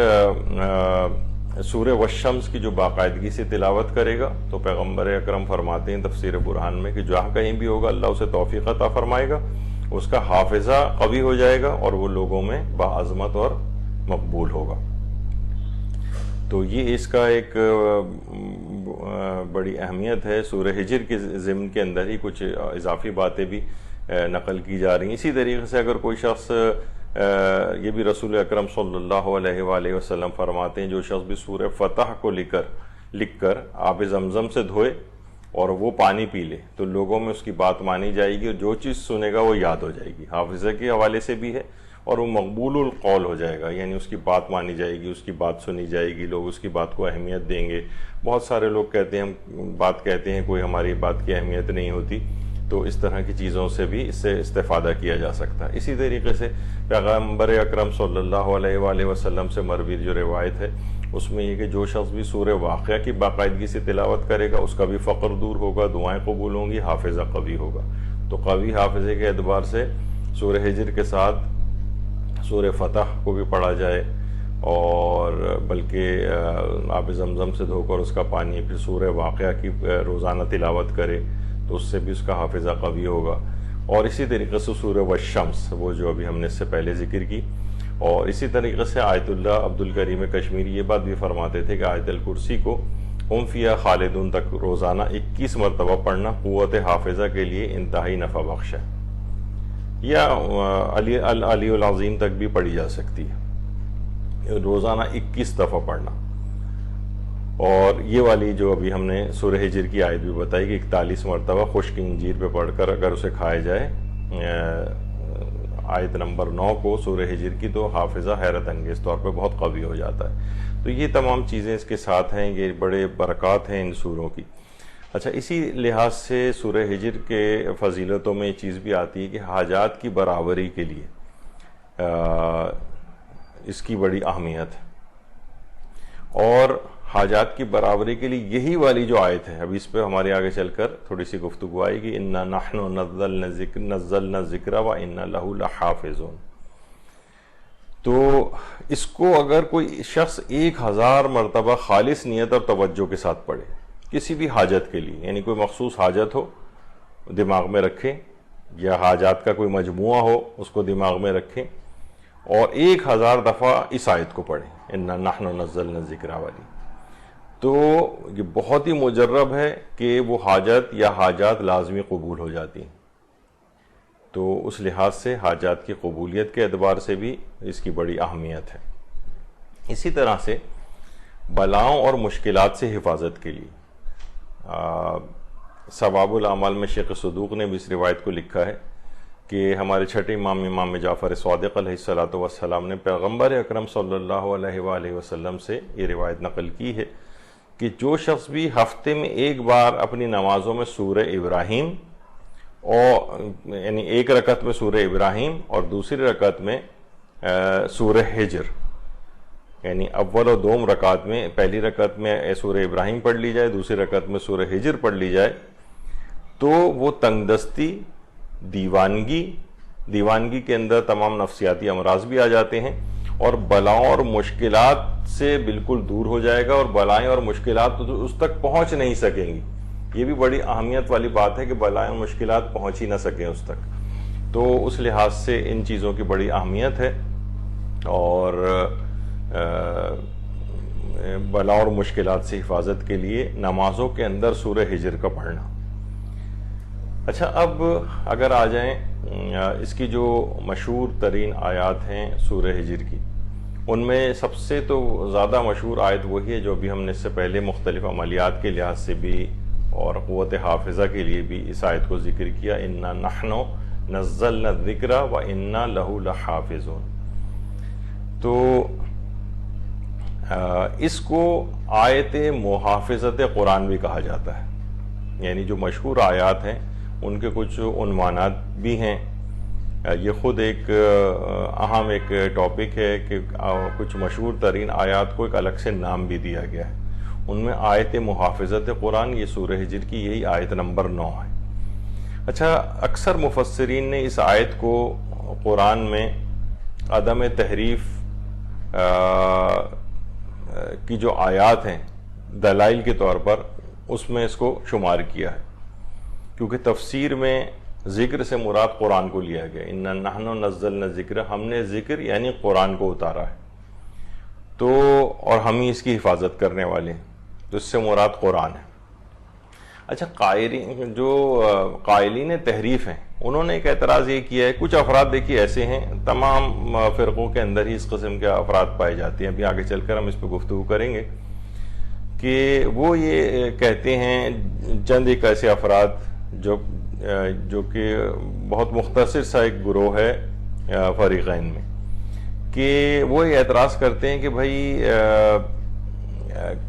سورہ والشمس کی جو باقاعدگی سے تلاوت کرے گا تو پیغمبر اکرم فرماتے ہیں تفسیر برہان میں کہ جہاں کہیں بھی ہوگا اللہ اسے توفیق عطا فرمائے گا، اس کا حافظہ قوی ہو جائے گا اور وہ لوگوں میں باعظمت اور مقبول ہوگا. تو یہ اس کا ایک بڑی اہمیت ہے. سورہ ہجر کے ضمن کے اندر ہی کچھ اضافی باتیں بھی نقل کی جا رہی ہیں. اسی طریقے سے اگر کوئی شخص، یہ بھی رسول اکرم صلی اللہ علیہ وآلہ وسلم فرماتے ہیں، جو شخص بھی سورہ فتح کو لکھ کر آب زمزم سے دھوئے اور وہ پانی پی لے تو لوگوں میں اس کی بات مانی جائے گی، اور جو چیز سنے گا وہ یاد ہو جائے گی. حافظہ کے حوالے سے بھی ہے اور وہ مقبول القول ہو جائے گا، یعنی اس کی بات مانی جائے گی، اس کی بات سنی جائے گی، لوگ اس کی بات کو اہمیت دیں گے. بہت سارے لوگ کہتے ہیں ہم بات کہتے ہیں کوئی ہماری بات کی اہمیت نہیں ہوتی، تو اس طرح کی چیزوں سے بھی اس سے استفادہ کیا جا سکتا ہے. اسی طریقے سے پیغمبر اکرم صلی اللہ علیہ وآلہ وسلم سے مروی جو روایت ہے اس میں یہ کہ جو شخص بھی سورہ واقعہ کی باقاعدگی سے تلاوت کرے گا اس کا بھی فقر دور ہوگا، دعائیں قبول ہوں گی، حافظہ قوی ہوگا. تو قوی حافظے کے اعتبار سے سورہ ہجر کے ساتھ سورہ فتح کو بھی پڑھا جائے، اور بلکہ آب زمزم سے دھو کر اس کا پانی پھر سورہ واقعہ کی روزانہ تلاوت کرے تو اس سے بھی اس کا حافظہ قوی ہوگا. اور اسی طریقے سے سورہ والشمس، وہ جو ابھی ہم نے اس سے پہلے ذکر کی. اور اسی طریقے سے آیت اللہ عبد الکریم کشمیری یہ بات بھی فرماتے تھے کہ آیت الکرسی کو ہم فیہا خالدون تک روزانہ 21 مرتبہ پڑھنا قوت حافظہ کے لیے انتہائی نفع بخش ہے، یا علی العظیم تک بھی پڑھی جا سکتی ہے، روزانہ 21 دفعہ پڑھنا۔ اور یہ والی جو ابھی ہم نے سورہ ہجر کی آیت بھی بتائی کہ 41 مرتبہ خشک انجیر پہ پڑھ کر اگر اسے کھایا جائے، آیت نمبر 9 کو سورہ ہجر کی، تو حافظہ حیرت انگیز طور پہ بہت قوی ہو جاتا ہے۔ تو یہ تمام چیزیں اس کے ساتھ ہیں، یہ بڑے برکات ہیں ان سوروں کی۔ اچھا، اسی لحاظ سے سورہ ہجر کے فضیلتوں میں یہ چیز بھی آتی ہے کہ حاجات کی برابری کے لیے اس کی بڑی اہمیت ہے، اور حاجات کی برابری کے لیے یہی والی جو آیت ہے، اب اس پہ ہمارے آگے چل کر تھوڑی سی گفتگو آئے گی، اِنَّا نَحْنُ نَزَّلْنَا الذِّكْرَ وَإِنَّا لَهُ لَحَافِظُونَ۔ تو اس کو اگر کوئی شخص 1000 مرتبہ خالص نیت اور توجہ کے ساتھ پڑھے کسی بھی حاجت کے لیے، یعنی کوئی مخصوص حاجت ہو دماغ میں رکھیں، یا حاجات کا کوئی مجموعہ ہو اس کو دماغ میں رکھیں، اور 1000 دفعہ اس آیت کو پڑھیں، اِنَّا نَحْنُ نَزَّلْنَا الذِّكْرَ والی، تو یہ بہت ہی مجرب ہے کہ وہ حاجت یا حاجات لازمی قبول ہو جاتی ہیں۔ تو اس لحاظ سے حاجات کی قبولیت کے اعتبار سے بھی اس کی بڑی اہمیت ہے۔ اسی طرح سے بلاؤں اور مشکلات سے حفاظت کے لیے ثواب الاعمال میں شیخ صدوق نے بھی اس روایت کو لکھا ہے کہ ہمارے چھٹے امام جعفر صادق علیہ السلام نے پیغمبر اکرم صلی اللہ علیہ وآلہ وسلم سے یہ روایت نقل کی ہے کہ جو شخص بھی ہفتے میں ایک بار اپنی نمازوں میں سورہ ابراہیم، اور یعنی ایک رکعت میں سورہ ابراہیم اور دوسری رکعت میں سورہ ہجر، یعنی اول و دوم رکعت میں پہلی رکعت میں سورہ ابراہیم پڑھ لی جائے، دوسری رکعت میں سورہ ہجر پڑھ لی جائے، تو وہ تنگ دستی، دیوانگی کے اندر تمام نفسیاتی امراض بھی آ جاتے ہیں، اور بلاؤں اور مشکلات سے بالکل دور ہو جائے گا، اور بلائیں اور مشکلات اس تک پہنچ نہیں سکیں گی۔ یہ بھی بڑی اہمیت والی بات ہے کہ بلائیں اور مشکلات پہنچ ہی نہ سکیں اس تک۔ تو اس لحاظ سے ان چیزوں کی بڑی اہمیت ہے، اور بلاؤں اور مشکلات سے حفاظت کے لیے نمازوں کے اندر سورہ ہجر کا پڑھنا۔ اچھا، اب اگر آ جائیں اس کی جو مشہور ترین آیات ہیں سورہ ہجر کی، ان میں سب سے تو زیادہ مشہور آیت وہی ہے جو بھی ہم نے اس سے پہلے مختلف عملیات کے لحاظ سے بھی اور قوت حافظہ کے لیے بھی اس آیت کو ذکر کیا، اِنَّا نَحْنُ نَزَّلْنَا الذِّكْرَ وَإِنَّا لَهُ لَحَافِظُونَ۔ تو اس کو آیت محافظت قرآن بھی کہا جاتا ہے، یعنی جو مشہور آیات ہیں ان کے کچھ عنوانات بھی ہیں۔ یہ خود ایک اہم ایک ٹاپک ہے کہ کچھ مشہور ترین آیات کو ایک الگ سے نام بھی دیا گیا ہے۔ ان میں آیت محافظت قرآن، یہ سورہ ہجر کی یہی آیت نمبر 9 ہے۔ اچھا، اکثر مفسرین نے اس آیت کو قرآن میں عدم تحریف کی جو آیات ہیں دلائل کے طور پر، اس میں اس کو شمار کیا ہے، کیونکہ تفسیر میں ذکر سے مراد قرآن کو لیا گیا، اِنَّا نَحْنُ نَزَّلْنَا الذِّكْرَ، ہم نے ذکر یعنی قرآن کو اتارا ہے، تو اور ہم ہی اس کی حفاظت کرنے والے ہیں، تو اس سے مراد قرآن ہے۔ اچھا، قائلین تحریف ہیں، انہوں نے ایک اعتراض یہ کیا ہے، کچھ افراد دیکھیے ایسے ہیں، تمام فرقوں کے اندر ہی اس قسم کے افراد پائے جاتے ہیں، ابھی آگے چل کر ہم اس پہ گفتگو کریں گے، کہ وہ یہ کہتے ہیں، چند ایک ایسے افراد جو کہ بہت مختصر سا ایک گروہ ہے فریقین میں، کہ وہ یہ اعتراض کرتے ہیں کہ بھائی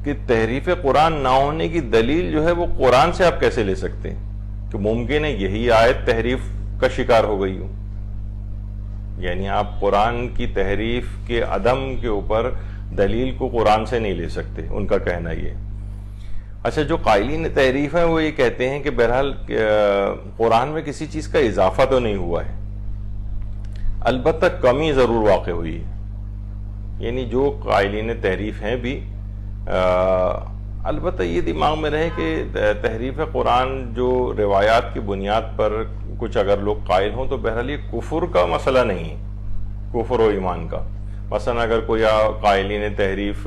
کہ تحریف قرآن نہ ہونے کی دلیل جو ہے وہ قرآن سے آپ کیسے لے سکتے ہیں کہ ممکن ہے یہی آیت تحریف کا شکار ہو گئی ہو، یعنی آپ قرآن کی تحریف کے عدم کے اوپر دلیل کو قرآن سے نہیں لے سکتے، ان کا کہنا یہ۔ اچھا، جو قائلین تحریف ہیں وہ یہ کہتے ہیں کہ بہرحال قرآن میں کسی چیز کا اضافہ تو نہیں ہوا ہے، البتہ کمی ضرور واقع ہوئی ہے، یعنی جو قائلین تحریف ہیں بھی البتہ یہ دماغ میں رہے کہ تحریف قرآن جو روایات کی بنیاد پر کچھ اگر لوگ قائل ہوں تو بہرحال یہ کفر کا مسئلہ نہیں ہے، کفر و ایمان کا۔ مثلا اگر کوئی قائلین تحریف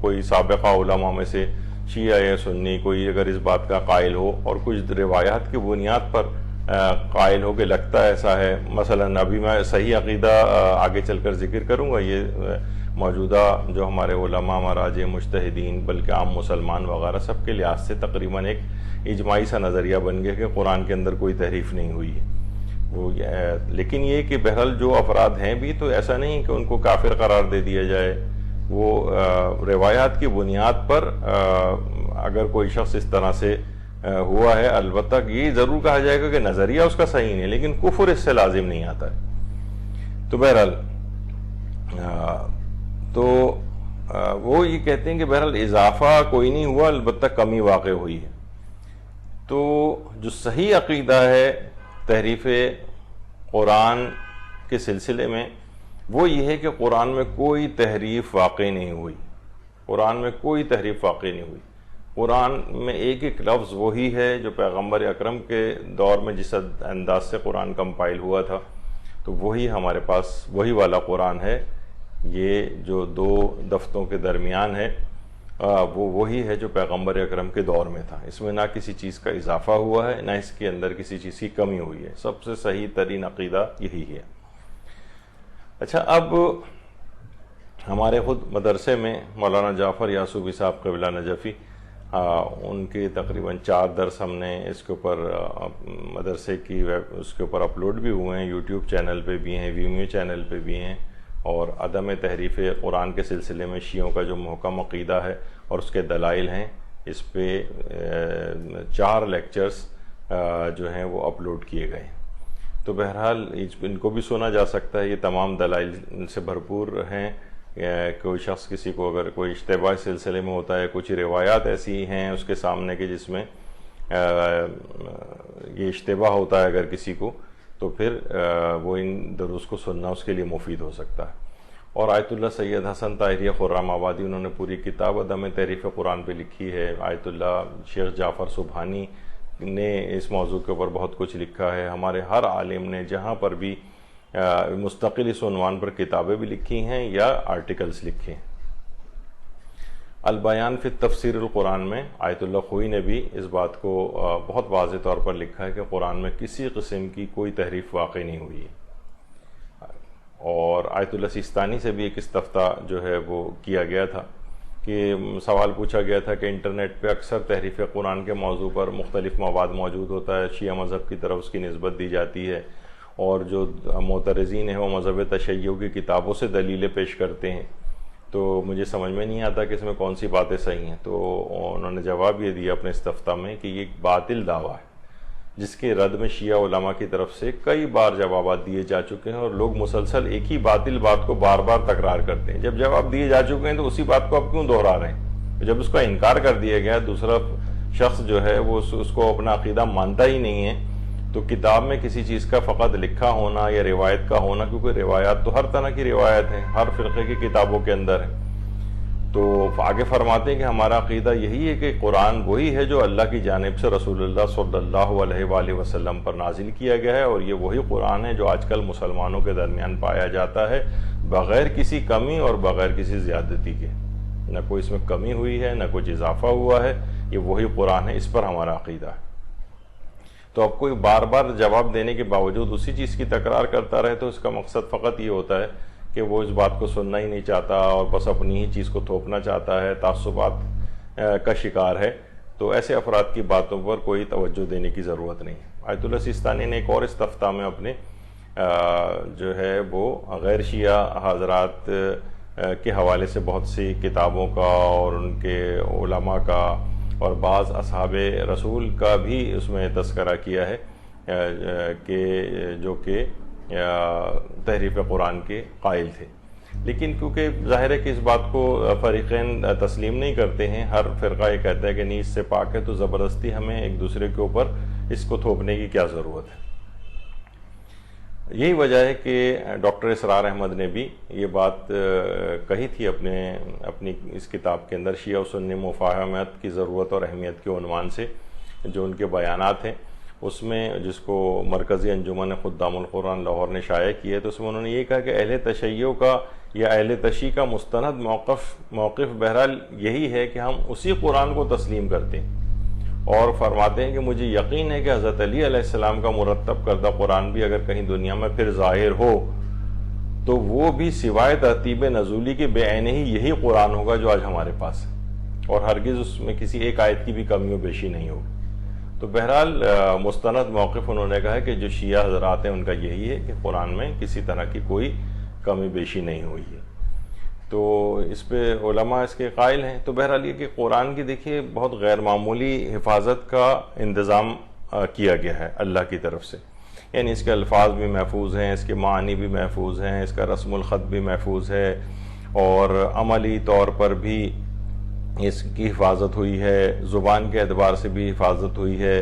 کوئی سابقہ علماء میں سے شیعہ یا سنی کوئی اگر اس بات کا قائل ہو اور کچھ روایات کی بنیاد پر قائل ہو کہ لگتا ایسا ہے، مثلا ابھی میں صحیح عقیدہ آگے چل کر ذکر کروں گا، یہ موجودہ جو ہمارے علماء مراجع مجتہدین بلکہ عام مسلمان وغیرہ سب کے لحاظ سے تقریباً ایک اجماعی سا نظریہ بن گیا کہ قرآن کے اندر کوئی تحریف نہیں ہوئی ہے وہ، لیکن یہ کہ بہرحال جو افراد ہیں بھی تو ایسا نہیں کہ ان کو کافر قرار دے دیا جائے، وہ روایات کی بنیاد پر اگر کوئی شخص اس طرح سے ہوا ہے، البتہ یہ ضرور کہا جائے گا کہ نظریہ اس کا صحیح نہیں، لیکن کفر اس سے لازم نہیں آتا ہے۔ تو بہرحال تو وہ یہ کہتے ہیں کہ بہرحال اضافہ کوئی نہیں ہوا، البتہ کمی واقع ہوئی ہے۔ تو جو صحیح عقیدہ ہے تحریف قرآن کے سلسلے میں وہ یہ ہے کہ قرآن میں کوئی تحریف واقع نہیں ہوئی، قرآن میں کوئی تحریف واقع نہیں ہوئی۔ قرآن میں ایک ایک لفظ وہی ہے جو پیغمبر اکرم کے دور میں جس انداز سے قرآن کمپائل ہوا تھا، تو وہی ہمارے پاس وہی والا قرآن ہے۔ یہ جو دو دفتوں کے درمیان ہے وہ وہی ہے جو پیغمبر اکرم کے دور میں تھا، اس میں نہ کسی چیز کا اضافہ ہوا ہے نہ اس کے اندر کسی چیز کی کمی ہوئی ہے۔ سب سے صحیح ترین عقیدہ یہی ہے۔ اچھا، اب ہمارے خود مدرسے میں مولانا جعفر یعصوبی صاحب قبلہ نجفی، ان کے تقریباً 4 درس ہم نے اس کے اوپر مدرسے کی اس کے اوپر اپلوڈ بھی ہوئے ہیں، یوٹیوب چینل پہ بھی ہیں، ویمیو چینل پہ بھی ہیں، اور عدم تحریف قرآن کے سلسلے میں شیعوں کا جو محکم عقیدہ ہے اور اس کے دلائل ہیں، اس پہ 4 لیکچرز جو ہیں وہ اپلوڈ کیے گئے ہیں۔ تو بہرحال ان کو بھی سنا جا سکتا ہے، یہ تمام دلائل سے بھرپور ہیں۔ کوئی شخص کسی کو اگر کوئی اشتباہ اس سلسلے میں ہوتا ہے، کچھ روایات ایسی ہیں اس کے سامنے کہ جس میں یہ اشتباہ ہوتا ہے اگر کسی کو، تو پھر وہ ان دروس کو سننا اس کے لیے مفید ہو سکتا ہے۔ اور آیت اللہ سید حسن طاہریہ خرام آبادی، انہوں نے پوری کتاب عدم تحریف قرآن پہ لکھی ہے۔ آیت اللہ شیخ جعفر سبحانی نے اس موضوع کے اوپر بہت کچھ لکھا ہے۔ ہمارے ہر عالم نے جہاں پر بھی مستقل اس عنوان پر کتابیں بھی لکھی ہیں یا آرٹیکلز لکھے ہیں۔ البیان فی تفسیر القرآن میں آیت اللہ خوئی نے بھی اس بات کو بہت واضح طور پر لکھا ہے کہ قرآن میں کسی قسم کی کوئی تحریف واقع نہیں ہوئی ہے۔ اور آیت اللہ سیستانی سے بھی ایک استفتاء جو ہے وہ کیا گیا تھا کہ سوال پوچھا گیا تھا کہ انٹرنیٹ پہ اکثر تحریف قرآن کے موضوع پر مختلف مواد موجود ہوتا ہے، شیعہ مذہب کی طرف اس کی نسبت دی جاتی ہے، اور جو معترضین ہیں وہ مذہب تشیع کی کتابوں سے دلیلیں پیش کرتے ہیں، تو مجھے سمجھ میں نہیں آتا کہ اس میں کون سی باتیں صحیح ہیں۔ تو انہوں نے جواب یہ دیا اپنے استفتاء میں کہ یہ ایک باطل دعویٰ ہے جس کے رد میں شیعہ علماء کی طرف سے کئی بار جوابات دیے جا چکے ہیں، اور لوگ مسلسل ایک ہی باطل بات کو بار بار تکرار کرتے ہیں۔ جب جواب دیے جا چکے ہیں تو اسی بات کو اب کیوں دہرا رہے ہیں؟ جب اس کا انکار کر دیا گیا، دوسرا شخص جو ہے وہ اس کو اپنا عقیدہ مانتا ہی نہیں ہے، تو کتاب میں کسی چیز کا فقط لکھا ہونا یا روایت کا ہونا، کیونکہ روایات تو ہر طرح کی روایت ہیں، ہر فرقے کی کتابوں کے اندر ہے، تو آگے فرماتے ہیں کہ ہمارا عقیدہ یہی ہے کہ قرآن وہی ہے جو اللہ کی جانب سے رسول اللہ صلی اللہ علیہ وآلہ وسلم پر نازل کیا گیا ہے، اور یہ وہی قرآن ہے جو آج کل مسلمانوں کے درمیان پایا جاتا ہے بغیر کسی کمی اور بغیر کسی زیادتی کے، نہ کوئی اس میں کمی ہوئی ہے نہ کچھ اضافہ ہوا ہے، یہ وہی قرآن ہے، اس پر ہمارا عقیدہ ہے۔ تو اب کوئی بار بار جواب دینے کے باوجود اسی چیز کی تکرار کرتا رہے تو اس کا مقصد فقط یہ ہوتا ہے کہ وہ اس بات کو سننا ہی نہیں چاہتا اور بس اپنی ہی چیز کو تھوپنا چاہتا ہے، تعصبات کا شکار ہے۔ تو ایسے افراد کی باتوں پر کوئی توجہ دینے کی ضرورت نہیں ہے۔ آیت اللہ سیستانی نے ایک اور استفتاء میں اپنے جو ہے وہ غیر شیعہ حضرات کے حوالے سے بہت سی کتابوں کا اور ان کے علماء کا اور بعض اصحاب رسول کا بھی اس میں تذکرہ کیا ہے کہ جو کہ تحریف قرآن کے قائل تھے، لیکن کیونکہ ظاہر ہے کہ اس بات کو فریقین تسلیم نہیں کرتے ہیں، ہر فرقہ یہ کہتا ہے کہ نہیں اس سے پاک ہے، تو زبردستی ہمیں ایک دوسرے کے اوپر اس کو تھوپنے کی کیا ضرورت ہے۔ یہی وجہ ہے کہ ڈاکٹر اسرار احمد نے بھی یہ بات کہی تھی اپنی اس کتاب کے اندر، شیعہ و سنی مفاہمت کی ضرورت اور اہمیت کے عنوان سے جو ان کے بیانات ہیں، اس میں جس کو مرکزی انجمن خدام القرآن لاہور نے شائع کی ہے، تو اس میں انہوں نے یہ کہا کہ اہل تشیع کا یا اہل تشیع کا مستند موقف بہرحال یہی ہے کہ ہم اسی قرآن کو تسلیم کرتے ہیں اور فرماتے ہیں کہ مجھے یقین ہے کہ حضرت علی علیہ السلام کا مرتب کردہ قرآن بھی اگر کہیں دنیا میں پھر ظاہر ہو تو وہ بھی سوائے ترتیب نزولی کے بے عین ہی یہی قرآن ہوگا جو آج ہمارے پاس ہے، اور ہرگز اس میں کسی ایک آیت کی بھی کمی و بیشی نہیں ہوگی۔ تو بہرحال مستند موقف انہوں نے کہا ہے کہ جو شیعہ حضرات ہیں ان کا یہی ہے کہ قرآن میں کسی طرح کی کوئی کمی بیشی نہیں ہوئی ہے، تو اس پہ علماء اس کے قائل ہیں۔ تو بہرحال یہ کہ قرآن کی دیکھیے بہت غیر معمولی حفاظت کا انتظام کیا گیا ہے اللہ کی طرف سے، یعنی اس کے الفاظ بھی محفوظ ہیں، اس کے معنی بھی محفوظ ہیں، اس کا رسم الخط بھی محفوظ ہے، اور عملی طور پر بھی اس کی حفاظت ہوئی ہے، زبان کے اعتبار سے بھی حفاظت ہوئی ہے،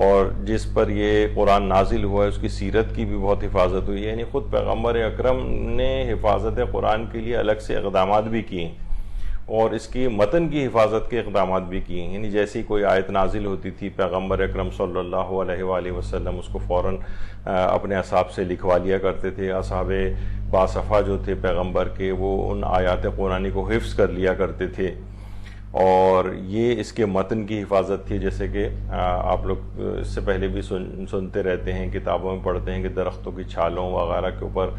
اور جس پر یہ قرآن نازل ہوا ہے اس کی سیرت کی بھی بہت حفاظت ہوئی ہے، یعنی خود پیغمبر اکرم نے حفاظت قرآن کے لیے الگ سے اقدامات بھی کیے ہیں، اور اس کی متن کی حفاظت کے اقدامات بھی کیے ہیں، یعنی جیسی کوئی آیت نازل ہوتی تھی پیغمبر اکرم صلی اللہ علیہ وآلہ وسلم اس کو فوراً اپنے اصحاب سے لکھوا لیا کرتے تھے۔ اصحاب باصفا جو تھے پیغمبر کے وہ ان آیات قرآنی کو حفظ کر لیا کرتے تھے، اور یہ اس کے متن کی حفاظت تھی، جیسے کہ آپ لوگ اس سے پہلے بھی سنتے رہتے ہیں، کتابوں میں پڑھتے ہیں کہ درختوں کی چھالوں وغیرہ کے اوپر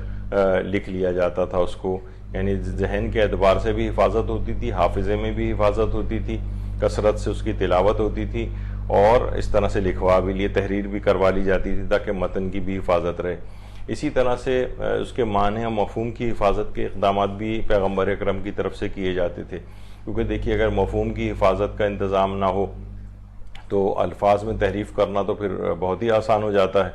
لکھ لیا جاتا تھا اس کو، یعنی ذہن کے اعتبار سے بھی حفاظت ہوتی تھی، حافظے میں بھی حفاظت ہوتی تھی، کثرت سے اس کی تلاوت ہوتی تھی، اور اس طرح سے لکھوا بھی لیے تحریر بھی کروا لی جاتی تھی تاکہ متن کی بھی حفاظت رہے۔ اسی طرح سے اس کے معنی و مفہوم کی حفاظت کے اقدامات بھی پیغمبر اکرم کی طرف سے کیے جاتے تھے، کیونکہ دیکھیے اگر مفہوم کی حفاظت کا انتظام نہ ہو تو الفاظ میں تحریف کرنا تو پھر بہت ہی آسان ہو جاتا ہے،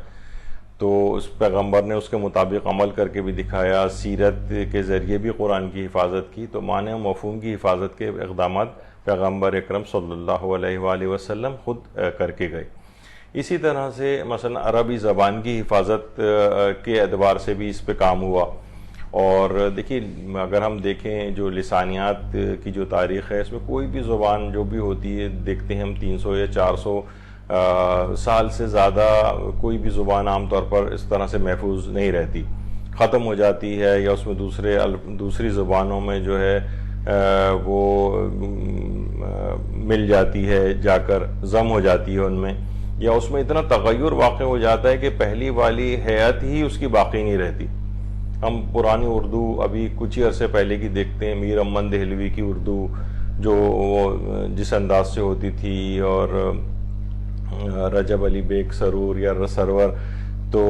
تو اس پیغمبر نے اس کے مطابق عمل کر کے بھی دکھایا، سیرت کے ذریعے بھی قرآن کی حفاظت کی، تو معنی و مفہوم کی حفاظت کے اقدامات پیغمبر اکرم صلی اللہ علیہ وآلہ وسلم خود کر کے گئے۔ اسی طرح سے مثلا عربی زبان کی حفاظت کے اعتبار سے بھی اس پہ کام ہوا، اور دیکھیے اگر ہم دیکھیں جو لسانیات کی جو تاریخ ہے اس میں کوئی بھی زبان جو بھی ہوتی ہے دیکھتے ہیں ہم 300 یا 400 سال سے زیادہ کوئی بھی زبان عام طور پر اس طرح سے محفوظ نہیں رہتی، ختم ہو جاتی ہے، یا اس میں دوسری زبانوں میں جو ہے وہ مل جاتی ہے، جا کر ضم ہو جاتی ہے ان میں، یا اس میں اتنا تغیر واقع ہو جاتا ہے کہ پہلی والی حیت ہی اس کی باقی نہیں رہتی۔ ہم پرانی اردو ابھی کچھ ہی عرصے پہلے کی دیکھتے ہیں، میر امن دہلوی کی اردو جو جس انداز سے ہوتی تھی، اور رجب علی بیگ سرور یا سرور، تو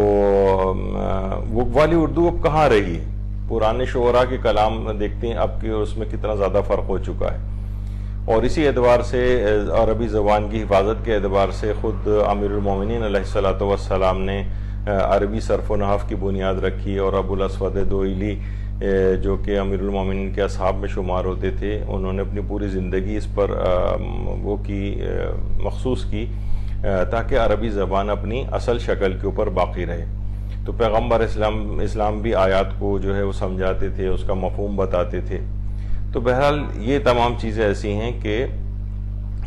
وہ والی اردو اب کہاں رہی ہے؟ پرانے شعراء کے کلام دیکھتے ہیں اب کہ اس میں کتنا زیادہ فرق ہو چکا ہے، اور اسی اعتبار سے عربی زبان کی حفاظت کے اعتبار سے خود امیر المومنین علیہ السلام نے عربی صرف و نحو کی بنیاد رکھی، اور ابو الاسود دوئلی جو کہ امیر المومنین کے اصحاب میں شمار ہوتے تھے، انہوں نے اپنی پوری زندگی اس پر مخصوص کی تاکہ عربی زبان اپنی اصل شکل کے اوپر باقی رہے۔ تو پیغمبر اسلام بھی آیات کو جو ہے وہ سمجھاتے تھے، اس کا مفہوم بتاتے تھے۔ تو بہرحال یہ تمام چیزیں ایسی ہیں کہ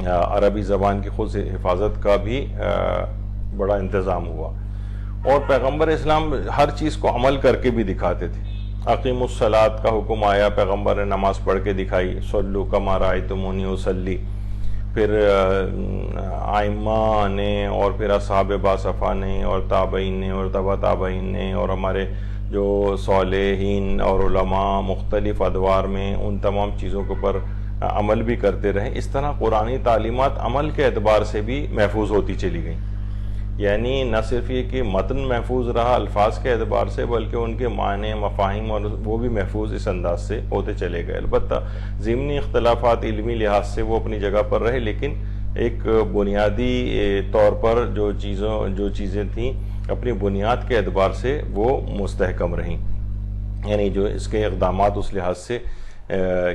عربی زبان کی خود حفاظت کا بھی بڑا انتظام ہوا، اور پیغمبر اسلام ہر چیز کو عمل کر کے بھی دکھاتے تھے۔ اقیم الصلاۃ کا حکم آیا، پیغمبر نے نماز پڑھ کے دکھائی، صلو کما رأیتمونی اصلی، پھر ائمہ نے اور پھر اصحاب باصفا نے اور تابعین نے اور تبع تابعین نے اور ہمارے جو صالحین اور علماء مختلف ادوار میں ان تمام چیزوں کے اوپر عمل بھی کرتے رہے۔ اس طرح قرآنی تعلیمات عمل کے اعتبار سے بھی محفوظ ہوتی چلی گئیں، یعنی نہ صرف یہ کہ متن محفوظ رہا الفاظ کے اعتبار سے، بلکہ ان کے معنی مفاہیم اور وہ بھی محفوظ اس انداز سے ہوتے چلے گئے۔ البتہ ضمنی اختلافات علمی لحاظ سے وہ اپنی جگہ پر رہے، لیکن ایک بنیادی طور پر جو چیزیں تھیں اپنی بنیاد کے اعتبار سے وہ مستحکم رہیں، یعنی جو اس کے اقدامات اس لحاظ سے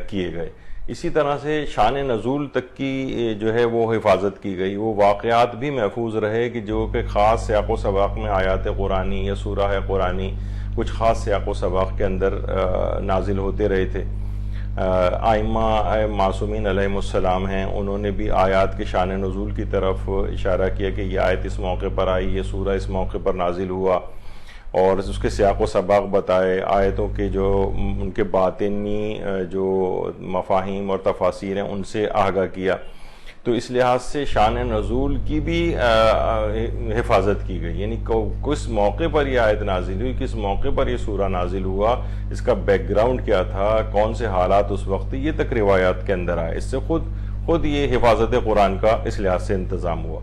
کیے گئے۔ اسی طرح سے شان نزول تک کی جو ہے وہ حفاظت کی گئی، وہ واقعات بھی محفوظ رہے کہ جو کہ خاص سیاق و سباق میں آیات قرآنی یا سورہ قرآنی کچھ خاص سیاق و سباق کے اندر نازل ہوتے رہے تھے۔ ائمہ معصومین علیہ السلام ہیں، انہوں نے بھی آیات کے شان نزول کی طرف اشارہ کیا کہ یہ آیت اس موقع پر آئی، یہ سورہ اس موقع پر نازل ہوا، اور اس کے سیاق و سباق بتائے، آیتوں کے جو ان کے باطنی جو مفاہیم اور تفاسیر ہیں ان سے آگاہ کیا. تو اس لحاظ سے شان نزول کی بھی حفاظت کی گئی، یعنی کس موقع پر یہ آیت نازل ہوئی، کس موقع پر یہ سورہ نازل ہوا، اس کا بیک گراؤنڈ کیا تھا، کون سے حالات اس وقت، یہ تک روایات کے اندر آئے. اس سے خود یہ حفاظت قرآن کا اس لحاظ سے انتظام ہوا.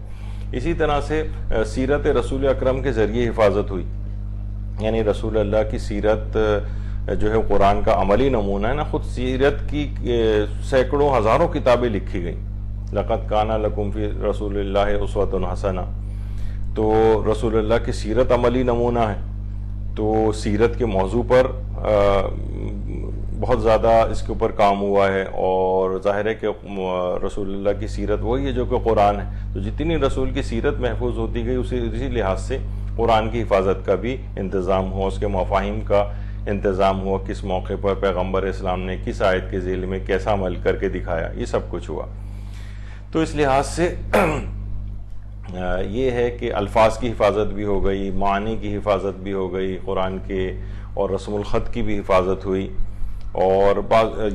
اسی طرح سے سیرت رسول اکرم کے ذریعے حفاظت ہوئی، یعنی رسول اللہ کی سیرت جو ہے قرآن کا عملی نمونہ ہے نا. خود سیرت کی سینکڑوں ہزاروں کتابیں لکھی گئیں. لقد کان لکم فی رسول اللہ اسوۃ حسنہ، تو رسول اللہ کی سیرت عملی نمونہ ہے. تو سیرت کے موضوع پر بہت زیادہ اس کے اوپر کام ہوا ہے، اور ظاہر ہے کہ رسول اللہ کی سیرت وہی ہے جو کہ قرآن ہے. تو جتنی رسول کی سیرت محفوظ ہوتی گئی اسی لحاظ سے قرآن کی حفاظت کا بھی انتظام ہوا، اس کے مفاہیم کا انتظام ہوا، کس موقع پر پیغمبر اسلام نے کس آیت کے ذیل میں کیسا عمل کر کے دکھایا، یہ سب کچھ ہوا. تو اس لحاظ سے یہ ہے کہ الفاظ کی حفاظت بھی ہو گئی، معنی کی حفاظت بھی ہو گئی قرآن کے، اور رسم الخط کی بھی حفاظت ہوئی. اور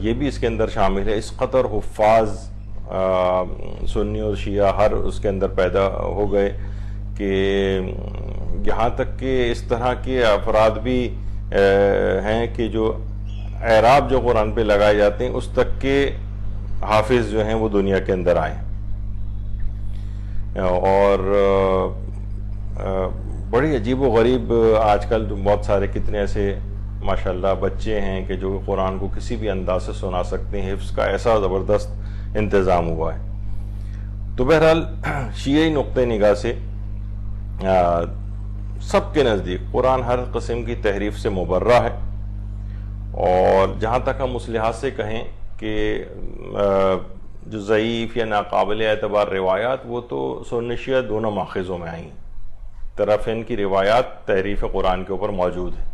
یہ بھی اس کے اندر شامل ہے، اس قطر حفاظ سنی اور شیعہ ہر اس کے اندر پیدا ہو گئے کہ یہاں تک کہ اس طرح کے افراد بھی ہیں کہ جو اعراب جو قرآن پہ لگائے جاتے ہیں اس تک کے حافظ جو ہیں وہ دنیا کے اندر آئے. اور بڑی عجیب و غریب آج کل بہت سارے کتنے ایسے ماشاءاللہ بچے ہیں کہ جو قرآن کو کسی بھی انداز سے سنا سکتے ہیں، حفظ کا ایسا زبردست انتظام ہوا ہے. تو بہرحال شیعی نقطہ نگاہ سے سب کے نزدیک قرآن ہر قسم کی تحریف سے مبرہ ہے. اور جہاں تک ہم اس لحاظ سے کہیں کہ جو ضعیف یا ناقابل اعتبار روایات وہ تو سنی شیعہ دونوں ماخذوں میں آئی ہیں. طرفین کی روایات تحریف قرآن کے اوپر موجود ہے.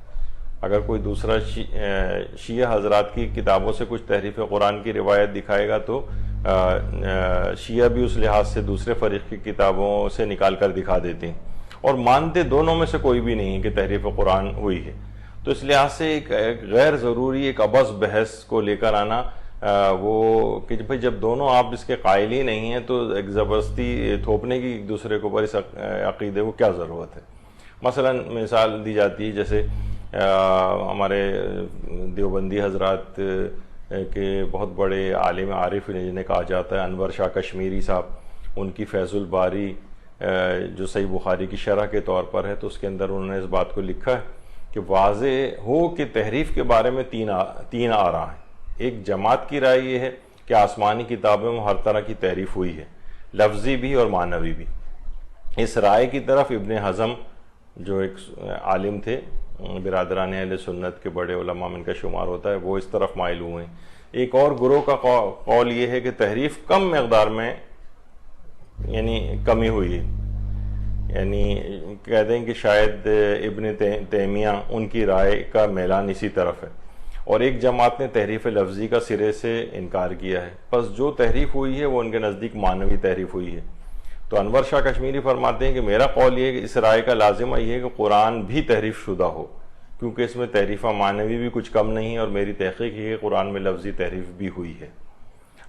اگر کوئی دوسرا شیعہ حضرات کی کتابوں سے کچھ تحریف قرآن کی روایت دکھائے گا تو شیعہ بھی اس لحاظ سے دوسرے فریق کی کتابوں سے نکال کر دکھا دیتے ہیں، اور مانتے دونوں میں سے کوئی بھی نہیں ہے کہ تحریف قرآن ہوئی ہے. تو اس لحاظ سے ایک غیر ضروری ایک ابس بحث کو لے کر آنا وہ کہ بھئی جب دونوں آپ اس کے قائل ہی نہیں ہیں تو ایک زبردستی تھوپنے کی ایک دوسرے کے اوپر اس عقیدے کو کیا ضرورت ہے. مثلا مثال دی جاتی ہے جیسے ہمارے دیوبندی حضرات کے بہت بڑے عالم عارف جنہیں کہا جاتا ہے انور شاہ کشمیری صاحب، ان کی فیض الباری جو صحیح بخاری کی شرح کے طور پر ہے، تو اس کے اندر انہوں نے اس بات کو لکھا ہے کہ واضح ہو کہ تحریف کے بارے میں تین آراء ہیں. ایک جماعت کی رائے یہ ہے کہ آسمانی کتابوں میں ہر طرح کی تحریف ہوئی ہے، لفظی بھی اور معنوی بھی. اس رائے کی طرف ابن حزم جو ایک عالم تھے، برادران اہل سنت کے بڑے علماء میں ان کا شمار ہوتا ہے، وہ اس طرف مائل ہوئے ہیں. ایک اور گروہ کا قول یہ ہے کہ تحریف کم مقدار میں یعنی کمی ہوئی ہے، یعنی کہتے ہیں کہ شاید ابن تیمیہ ان کی رائے کا میلان اسی طرف ہے. اور ایک جماعت نے تحریف لفظی کا سرے سے انکار کیا ہے، پس جو تحریف ہوئی ہے وہ ان کے نزدیک معنوی تحریف ہوئی ہے. تو انور شاہ کشمیری فرماتے ہیں کہ میرا قول یہ ہے کہ اس رائے کا لازمہ یہ ہے کہ قرآن بھی تحریف شدہ ہو، کیونکہ اس میں تحریفہ معنوی بھی کچھ کم نہیں ہے، اور میری تحقیق یہ ہے کہ قرآن میں لفظی تحریف بھی ہوئی ہے.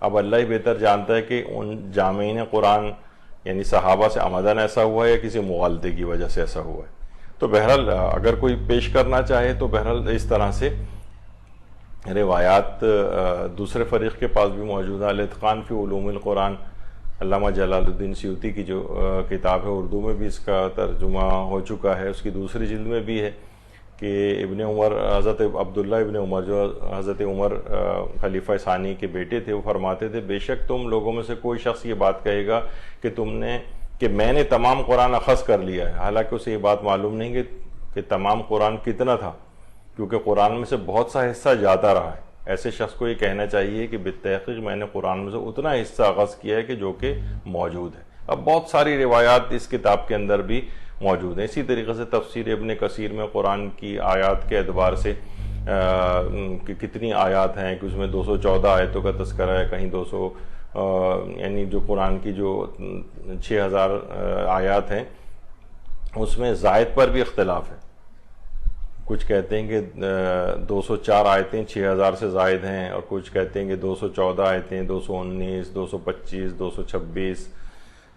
اب اللہ ہی بہتر جانتا ہے کہ ان جامعین قرآن یعنی صحابہ سے عمدن ایسا ہوا ہے یا کسی مغالطے کی وجہ سے ایسا ہوا ہے. تو بہرحال اگر کوئی پیش کرنا چاہے تو بہرحال اس طرح سے روایات دوسرے فریق کے پاس بھی موجود ہے. الاتقان فی علوم القرآن علامہ جلال الدین سیوطی کی جو کتاب ہے، اردو میں بھی اس کا ترجمہ ہو چکا ہے، اس کی دوسری جلد میں بھی ہے کہ ابن عمر حضرت عبداللہ ابن عمر جو حضرت عمر خلیفہ ثانی کے بیٹے تھے، وہ فرماتے تھے بے شک تم لوگوں میں سے کوئی شخص یہ بات کہے گا کہ میں نے تمام قرآن اخذ کر لیا ہے، حالانکہ اسے یہ بات معلوم نہیں کہ تمام قرآن کتنا تھا، کیونکہ قرآن میں سے بہت سا حصہ جاتا رہا ہے. ایسے شخص کو یہ کہنا چاہیے کہ بالتحقیق میں نے قرآن میں سے اتنا حصہ اخذ کیا ہے کہ جو کہ موجود ہے. اب بہت ساری روایات اس کتاب کے اندر بھی موجود ہیں. اسی طریقے سے تفسیر ابن کثیر میں قرآن کی آیات کے اعتبار سے کہ کتنی آیات ہیں کہ اس میں 214 آیتوں کا تذکرہ ہے، کہیں 200 یعنی جو قرآن کی جو 6000 آیات ہیں اس میں زائد پر بھی اختلاف ہے. کچھ کہتے ہیں کہ 204 آیتیں 6000 سے زائد ہیں، اور کچھ کہتے ہیں کہ 214 آیتیں، 219، 225، 226،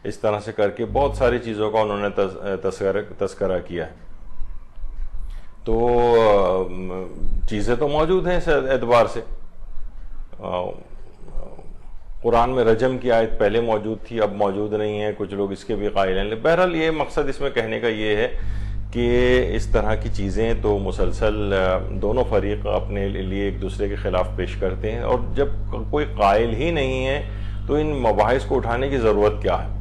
اس طرح سے کر کے بہت ساری چیزوں کا انہوں نے تذکرہ کیا ہے۔ تو چیزیں تو موجود ہیں اس اعتبار سے۔ قرآن میں رجم کی آیت پہلے موجود تھی، اب موجود نہیں ہے، کچھ لوگ اس کے بھی قائل ہیں۔ بہرحال یہ مقصد اس میں کہنے کا یہ ہے کہ اس طرح کی چیزیں تو مسلسل دونوں فریق اپنے لیے ایک دوسرے کے خلاف پیش کرتے ہیں، اور جب کوئی قائل ہی نہیں ہے تو ان مباحث کو اٹھانے کی ضرورت کیا ہے؟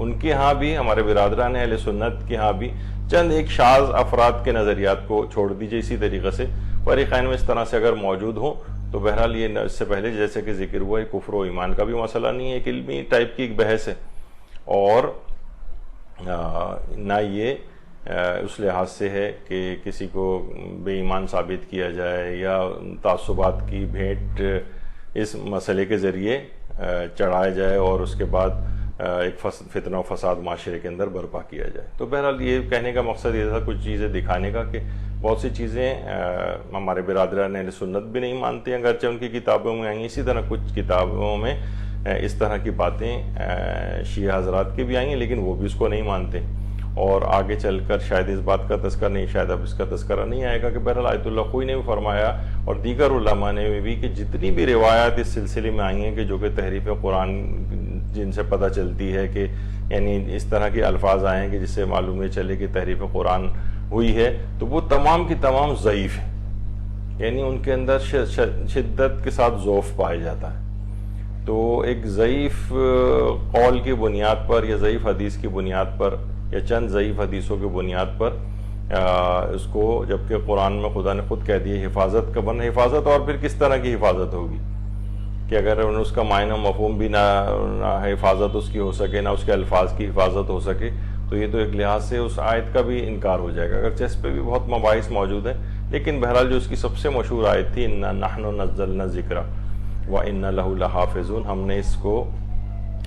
ان کے ہاں بھی، ہمارے برادران اہل سنت کے ہاں بھی چند ایک شاذ افراد کے نظریات کو چھوڑ دیجئے، اسی طریقے سے فریقین میں اس طرح سے اگر موجود ہوں تو بہرحال یہ اس سے پہلے جیسے کہ ذکر ہوا ہے، کفر و ایمان کا بھی مسئلہ نہیں ہے، ایک علمی ٹائپ کی ایک بحث ہے، اور نہ یہ اس لحاظ سے ہے کہ کسی کو بے ایمان ثابت کیا جائے یا تعصبات کی بھیٹ اس مسئلے کے ذریعے چڑھایا جائے اور اس کے بعد ایک فتنہ و فساد معاشرے کے اندر برپا کیا جائے۔ تو بہرحال یہ کہنے کا مقصد یہ تھا کچھ چیزیں دکھانے کا کہ بہت سی چیزیں ہمارے برادران اہل سنت بھی نہیں مانتے ہیں، اگرچہ ان کی کتابوں میں آئیں گی، اسی طرح کچھ کتابوں میں اس طرح کی باتیں شیعہ حضرات کے بھی آئیں گی، لیکن وہ بھی اس کو نہیں مانتے، اور آگے چل کر شاید اس بات کا تذکرہ نہیں، شاید اب اس کا تذکرہ نہیں آئے گا کہ بہرحال آیت اللہ خوئی نے بھی فرمایا اور دیگر علماء نے بھی کہ جتنی بھی روایات اس سلسلے میں آئی ہیں کہ جو کہ تحریف قرآن جن سے پتہ چلتی ہے کہ یعنی اس طرح کے الفاظ آئے ہیں کہ جس سے معلوم یہ چلے کہ تحریف قرآن ہوئی ہے، تو وہ تمام کی تمام ضعیف ہیں، یعنی ان کے اندر شدت کے ساتھ ضعف پایا جاتا ہے۔ تو ایک ضعیف قول کی بنیاد پر یا ضعیف حدیث کی بنیاد پر یا چند ضعیف حدیثوں کی بنیاد پر اس کو، جبکہ قرآن میں خدا نے خود کہہ دیا حفاظت کا بن حفاظت، اور پھر کس طرح کی حفاظت ہوگی کہ اگر اس کا معنی مفہوم بھی نہ حفاظت اس کی ہو سکے، نہ اس کے الفاظ کی حفاظت ہو سکے، تو یہ تو ایک لحاظ سے اس آیت کا بھی انکار ہو جائے گا، اگرچہ اس پہ بھی بہت مباحث موجود ہیں، لیکن بہرحال جو اس کی سب سے مشہور آیت تھی اِنَّا نَحْنُ نَزَّلْنَا الذِّکْرَ وَإِنَّا لَهُ لَحَافِظُونَ، ہم نے اس کو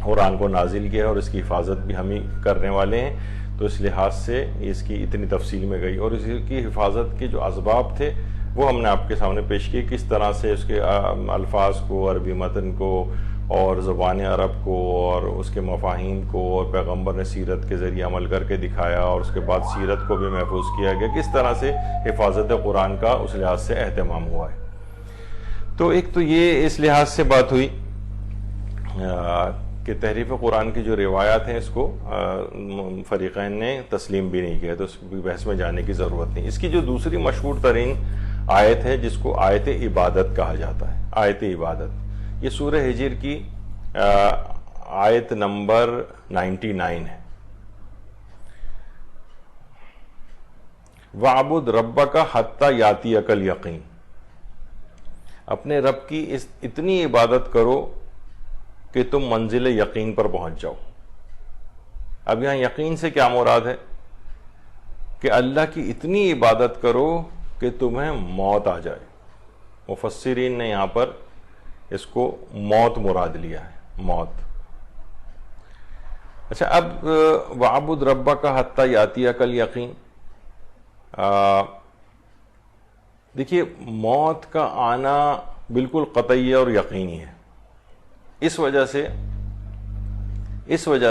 قرآن کو نازل کیا اور اس کی حفاظت بھی ہم ہی کرنے والے ہیں، تو اس لحاظ سے اس کی اتنی تفصیل میں گئی، اور اس کی حفاظت کے جو اسباب تھے وہ ہم نے آپ کے سامنے پیش کیے، کس طرح سے اس کے الفاظ کو، عربی متن کو اور زبان عرب کو اور اس کے مفاہیم کو، اور پیغمبر نے سیرت کے ذریعے عمل کر کے دکھایا، اور اس کے بعد سیرت کو بھی محفوظ کیا گیا، کس طرح سے حفاظت قرآن کا اس لحاظ سے اہتمام ہوا ہے۔ تو ایک تو یہ اس لحاظ سے بات ہوئی کہ تحریف قرآن کی جو روایات ہیں اس کو فریقین نے تسلیم بھی نہیں کیا، تو اس کی بحث میں جانے کی ضرورت نہیں۔ اس کی جو دوسری مشہور ترین آیت ہے جس کو آیت عبادت کہا جاتا ہے، آیت عبادت، یہ سورہ ہجر کی آیت نمبر 99 ہے۔ وَعْبُدْ رَبَّكَ حَتَّى يَأْتِيَكَ الْيَقِينُ، اپنے رب کی اتنی عبادت کرو کہ تم منزل یقین پر پہنچ جاؤ۔ اب یہاں یقین سے کیا مراد ہے؟ کہ اللہ کی اتنی عبادت کرو کہ تمہیں موت آ جائے۔ مفسرین نے یہاں پر اس کو موت مراد لیا ہے، موت۔ اچھا، اب وَعْبُدْ رَبَّكَ حَتَّى يَأْتِيَكَ الْيَقِينُ، دیکھیے موت کا آنا بالکل قطعی اور یقینی ہے، اس وجہ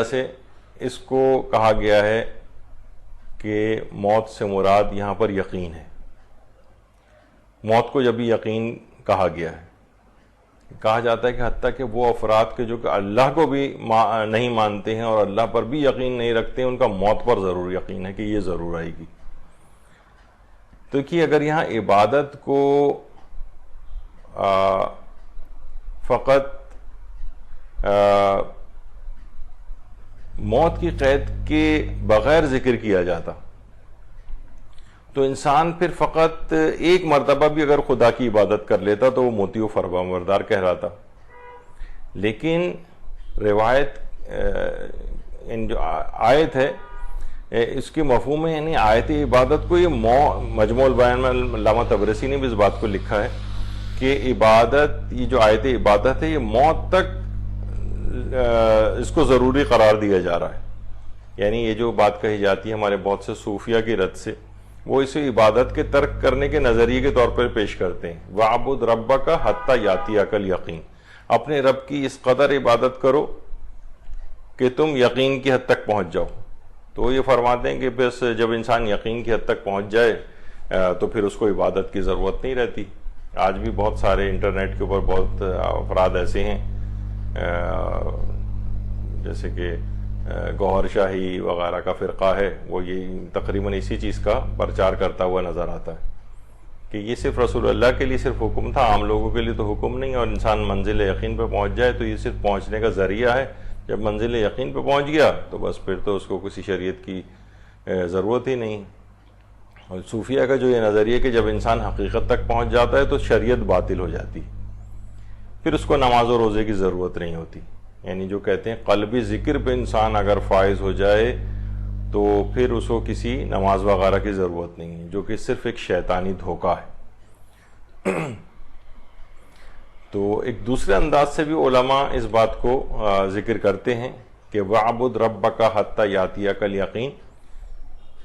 سے اس کو کہا گیا ہے کہ موت سے مراد یہاں پر یقین ہے۔ موت کو جب یقین کہا گیا ہے، کہا جاتا ہے کہ حتیٰ کہ وہ افراد کے جو کہ اللہ کو بھی نہیں مانتے ہیں اور اللہ پر بھی یقین نہیں رکھتے ہیں، ان کا موت پر ضرور یقین ہے کہ یہ ضرور آئے گی۔ تو کہ اگر یہاں عبادت کو فقط موت کی قید کے بغیر ذکر کیا جاتا تو انسان پھر فقط ایک مرتبہ بھی اگر خدا کی عبادت کر لیتا تو وہ مطیع و فرمانبردار کہلاتا، لیکن روایت جو آیت ہے اس کے مفہوم میں، یعنی آیت عبادت کو، یہ مجموع البیان میں علامہ طبرسی نے بھی اس بات کو لکھا ہے کہ عبادت، یہ جو آیت عبادت ہے یہ موت تک اس کو ضروری قرار دیا جا رہا ہے۔ یعنی یہ جو بات کہی جاتی ہے ہمارے بہت سے صوفیہ کی رد سے، وہ اسے عبادت کے ترک کرنے کے نظریے کے طور پر پیش کرتے ہیں. وَعْبُدْ رَبَّكَ حَتَّى يَأْتِيَكَ الْيَقِينُ، اپنے رب کی اس قدر عبادت کرو کہ تم یقین کی حد تک پہنچ جاؤ. تو وہ یہ فرماتے ہیں کہ بس جب انسان یقین کی حد تک پہنچ جائے تو پھر اس کو عبادت کی ضرورت نہیں رہتی. آج بھی بہت سارے انٹرنیٹ کے اوپر بہت افراد ایسے ہیں جیسے کہ گوہر شاہی وغیرہ کا فرقہ ہے، وہ یہ تقریباً اسی چیز کا پرچار کرتا ہوا نظر آتا ہے کہ یہ صرف رسول اللہ کے لیے صرف حکم تھا، عام لوگوں کے لیے تو حکم نہیں، اور انسان منزل یقین پہ پہنچ جائے تو یہ صرف پہنچنے کا ذریعہ ہے. جب منزل یقین پہ پہنچ گیا تو بس پھر تو اس کو کسی شریعت کی ضرورت ہی نہیں. اور صوفیہ کا جو یہ نظریہ کہ جب انسان حقیقت تک پہنچ جاتا ہے تو شریعت باطل ہو جاتی، پھر اس کو نماز و روزے کی ضرورت نہیں ہوتی. یعنی جو کہتے ہیں قلبی ذکر پہ انسان اگر فائز ہو جائے تو پھر اس کو کسی نماز وغیرہ کی ضرورت نہیں ہے، جو کہ صرف ایک شیطانی دھوکہ ہے. تو ایک دوسرے انداز سے بھی علماء اس بات کو ذکر کرتے ہیں کہ وَعْبُدْ رَبَّكَ حَتَّى يَأْتِيَكَ الْيَقِينُ.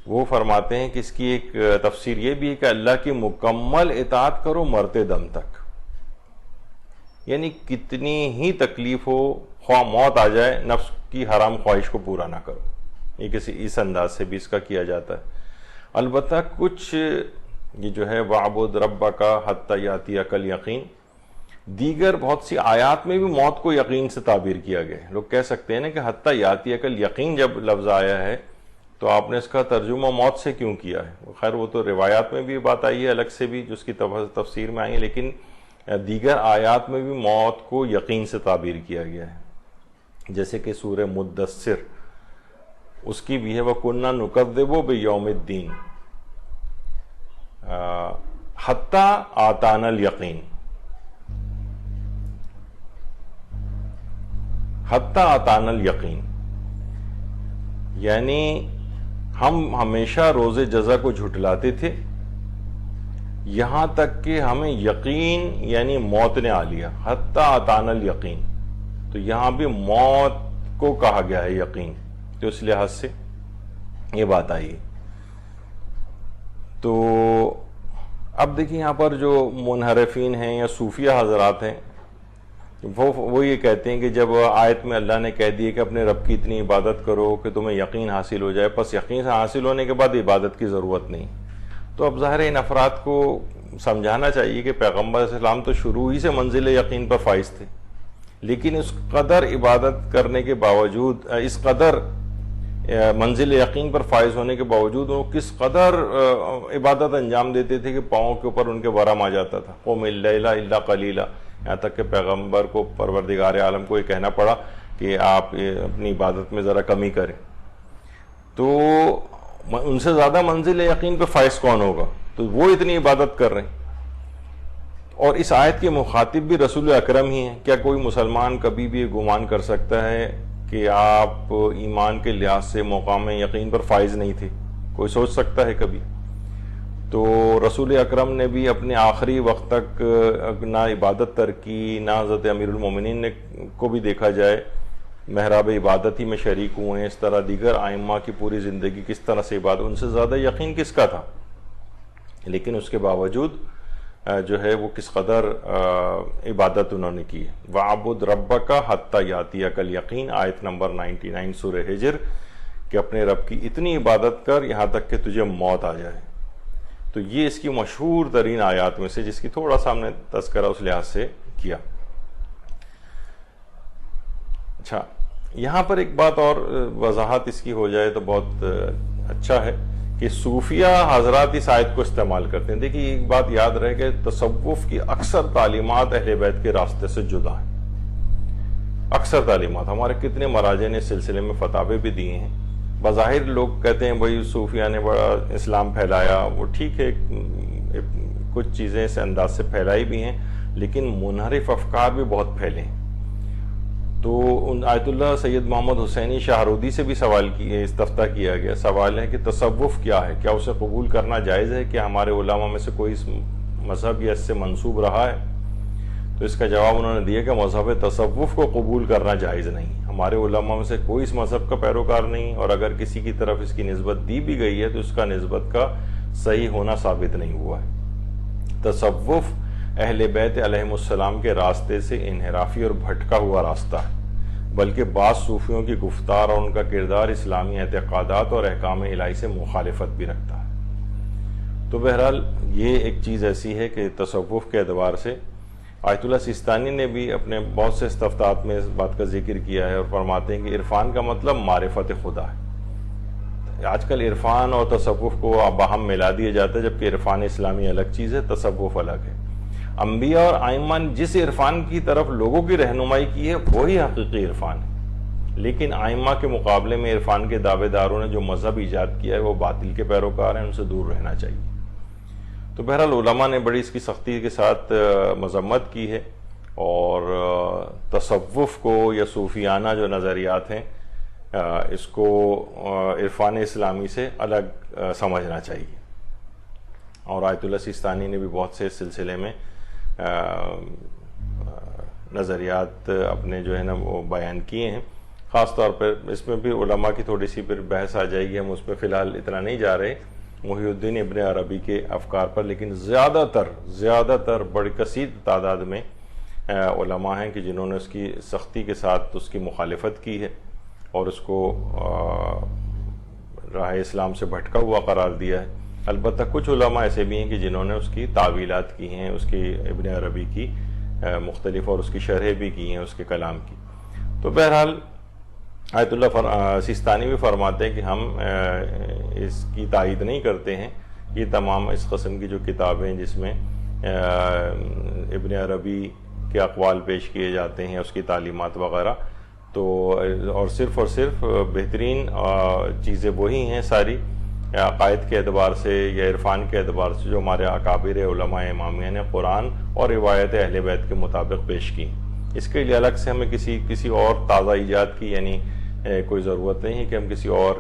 وہ فرماتے ہیں کہ اس کی ایک تفسیر یہ بھی ہے کہ اللہ کی مکمل اطاعت کرو مرتے دم تک. یعنی کتنی ہی تکلیف ہو، خواہ موت آ جائے، نفس کی حرام خواہش کو پورا نہ کرو. یہ کسی اس انداز سے بھی اس کا کیا جاتا ہے. البتہ کچھ یہ جو ہے وَعْبُدْ رَبَّكَ حَتَّى يَأْتِيَكَ الْيَقِينُ، دیگر بہت سی آیات میں بھی موت کو یقین سے تعبیر کیا گیا ہے. لوگ کہہ سکتے ہیں نا کہ حَتَّى يَأْتِيَكَ الْيَقِينُ جب لفظ آیا ہے تو آپ نے اس کا ترجمہ موت سے کیوں کیا ہے؟ خیر وہ تو روایات میں بھی بات آئی ہے الگ سے بھی جو اس کی تفسیر میں آئی ہے، لیکن دیگر آیات میں بھی موت کو یقین سے تعبیر کیا گیا ہے. جیسے کہ سورہ مدثر اس کی بھی ہے وَكُنَّا نُكَذِّبُ بِيَوْمِ الدِّينِ حَتَّى آتَانَا الْيَقِينُ. حَتَّى آتَانَا الْيَقِينُ یعنی ہم ہمیشہ روز جزا کو جھٹلاتے تھے یہاں تک کہ ہمیں یقین یعنی موت نے آ لیا. حَتَّى آتَانَا الْيَقِينُ، تو یہاں بھی موت کو کہا گیا ہے یقین، تو اس لحاظ سے یہ بات آئی. تو اب دیکھیں یہاں پر جو منحرفین ہیں یا صوفیہ حضرات ہیں وہ یہ کہتے ہیں کہ جب آیت میں اللہ نے کہہ دیا کہ اپنے رب کی اتنی عبادت کرو کہ تمہیں یقین حاصل ہو جائے، پس یقین حاصل ہونے کے بعد عبادت کی ضرورت نہیں. تو اب ظاہر ان افراد کو سمجھانا چاہیے کہ پیغمبر علیہ السلام تو شروع ہی سے منزل یقین پر فائز تھے، لیکن اس قدر عبادت کرنے کے باوجود، اس قدر منزل یقین پر فائز ہونے کے باوجود وہ کس قدر عبادت انجام دیتے تھے کہ پاؤں کے اوپر ان کے ورم آ جاتا تھا. قُمِ اللَّيْلَ إِلَّا قَلِيلًا، یہاں تک کہ پیغمبر کو پروردگار عالم کو یہ کہنا پڑا کہ آپ اپنی عبادت میں ذرا کمی کریں. تو ان سے زیادہ منزل یقین پہ فائز کون ہوگا؟ تو وہ اتنی عبادت کر رہے ہیں. اور اس آیت کے مخاطب بھی رسول اکرم ہی ہیں. کیا کوئی مسلمان کبھی بھی گمان کر سکتا ہے کہ آپ ایمان کے لحاظ سے مقام یقین پر فائز نہیں تھے؟ کوئی سوچ سکتا ہے کبھی؟ تو رسول اکرم نے بھی اپنے آخری وقت تک نہ عبادت ترکی، نہ حضرت امیر المومنین نے کو بھی دیکھا جائے محراب عبادت ہی میں شریک ہوئے ہیں. اس طرح دیگر ائمہ کی پوری زندگی کس طرح سے عبادت، ان سے زیادہ یقین کس کا تھا؟ لیکن اس کے باوجود جو ہے وہ کس قدر عبادت انہوں نے کی ہے. وَعْبُدْ رَبَّكَ حَتَّى يَأْتِيَكَ الْيَقِينُ، آیت نمبر 99 سورہ ہجر، کہ اپنے رب کی اتنی عبادت کر یہاں تک کہ تجھے موت آ جائے. تو یہ اس کی مشہور ترین آیات میں سے، جس کی تھوڑا سا ہم نے تذکرہ اس لحاظ سے کیا. اچھا، یہاں پر ایک بات اور وضاحت اس کی ہو جائے تو بہت اچھا ہے کہ صوفیہ حضرات اس آیت کو استعمال کرتے ہیں. دیکھیے ایک بات یاد رہے کہ تصوف کی اکثر تعلیمات اہل بیت کے راستے سے جدا ہیں. اکثر تعلیمات ہمارے کتنے مراجع نے اس سلسلے میں فتاوے بھی دیے ہیں. بظاہر لوگ کہتے ہیں بھائی صوفیہ نے بڑا اسلام پھیلایا، وہ ٹھیک ہے، کچھ چیزیں اس انداز سے پھیلائی بھی ہیں، لیکن منحرف افکار بھی بہت پھیلے ہیں. تو آیت اللہ سید محمد حسینی شاہرودی سے بھی سوال استفتاء کیا گیا. سوال ہے کہ تصوف کیا ہے، کیا اسے قبول کرنا جائز ہے؟ کہ ہمارے علماء میں سے کوئی اس مذہب یا اس سے منسوب رہا ہے؟ تو اس کا جواب انہوں نے دیا کہ مذہب تصوف کو قبول کرنا جائز نہیں. ہمارے علماء میں سے کوئی اس مذہب کا پیروکار نہیں، اور اگر کسی کی طرف اس کی نسبت دی بھی گئی ہے تو اس کا نسبت کا صحیح ہونا ثابت نہیں ہوا ہے۔ تصوف اہل بیت علیہم السلام کے راستے سے انحرافی اور بھٹکا ہوا راستہ ہے، بلکہ بعض صوفیوں کی گفتار اور ان کا کردار اسلامی اعتقادات اور احکام الہی سے مخالفت بھی رکھتا ہے۔ تو بہرحال یہ ایک چیز ایسی ہے کہ تصوف کے اعتبار سے آیت اللہ سیستانی نے بھی اپنے بہت سے استفتاءات میں اس بات کا ذکر کیا ہے، اور فرماتے ہیں کہ عرفان کا مطلب معرفت خدا ہے۔ آج کل عرفان اور تصوف کو باہم ملا دیا جاتا ہے، جبکہ عرفان اسلامی الگ چیز ہے، تصوف الگ ہے۔ انبیاء اور ائمہ نے جس عرفان کی طرف لوگوں کی رہنمائی کی ہے وہی حقیقی عرفان ہے، لیکن ائمہ کے مقابلے میں عرفان کے دعوے داروں نے جو مذہب ایجاد کیا ہے وہ باطل کے پیروکار ہیں، ان سے دور رہنا چاہیے۔ تو بہرحال علماء نے بڑی اس کی سختی کے ساتھ مذمت کی ہے، اور تصوف کو یا صوفیانہ جو نظریات ہیں اس کو عرفان اسلامی سے الگ سمجھنا چاہیے۔ اور آیت اللہ سیستانی نے بھی بہت سے اس سلسلے میں نظریات اپنے جو ہے نا وہ بیان کیے ہیں۔ خاص طور پر اس میں بھی علماء کی تھوڑی سی پھر بحث آ جائے گی، ہم اس پہ فی الحال اتنا نہیں جا رہے، محی الدین ابن عربی کے افکار پر، لیکن زیادہ تر بڑی کثیر تعداد میں علماء ہیں کہ جنہوں نے اس کی سختی کے ساتھ اس کی مخالفت کی ہے اور اس کو راہ اسلام سے بھٹکا ہوا قرار دیا ہے۔ البتہ کچھ علماء ایسے بھی ہیں کہ جنہوں نے اس کی تعویلات کی ہیں، اس کی ابن عربی کی مختلف، اور اس کی شرح بھی کی ہیں اس کے کلام کی۔ تو بہرحال آیت اللہ سیستانی بھی فرماتے ہیں کہ ہم اس کی تائید نہیں کرتے ہیں، یہ تمام اس قسم کی جو کتابیں جس میں ابن عربی کے اقوال پیش کیے جاتے ہیں، اس کی تعلیمات وغیرہ، تو اور صرف بہترین چیزیں وہی ہیں ساری عقائد کے اعتبار سے یا عرفان کے اعتبار سے جو ہمارے اکابر علماء امامیہ نے قرآن اور روایت اہل بیت کے مطابق پیش کی۔ اس کے لیے الگ سے ہمیں کسی اور تازہ ایجاد کی یعنی کوئی ضرورت نہیں ہے کہ ہم کسی اور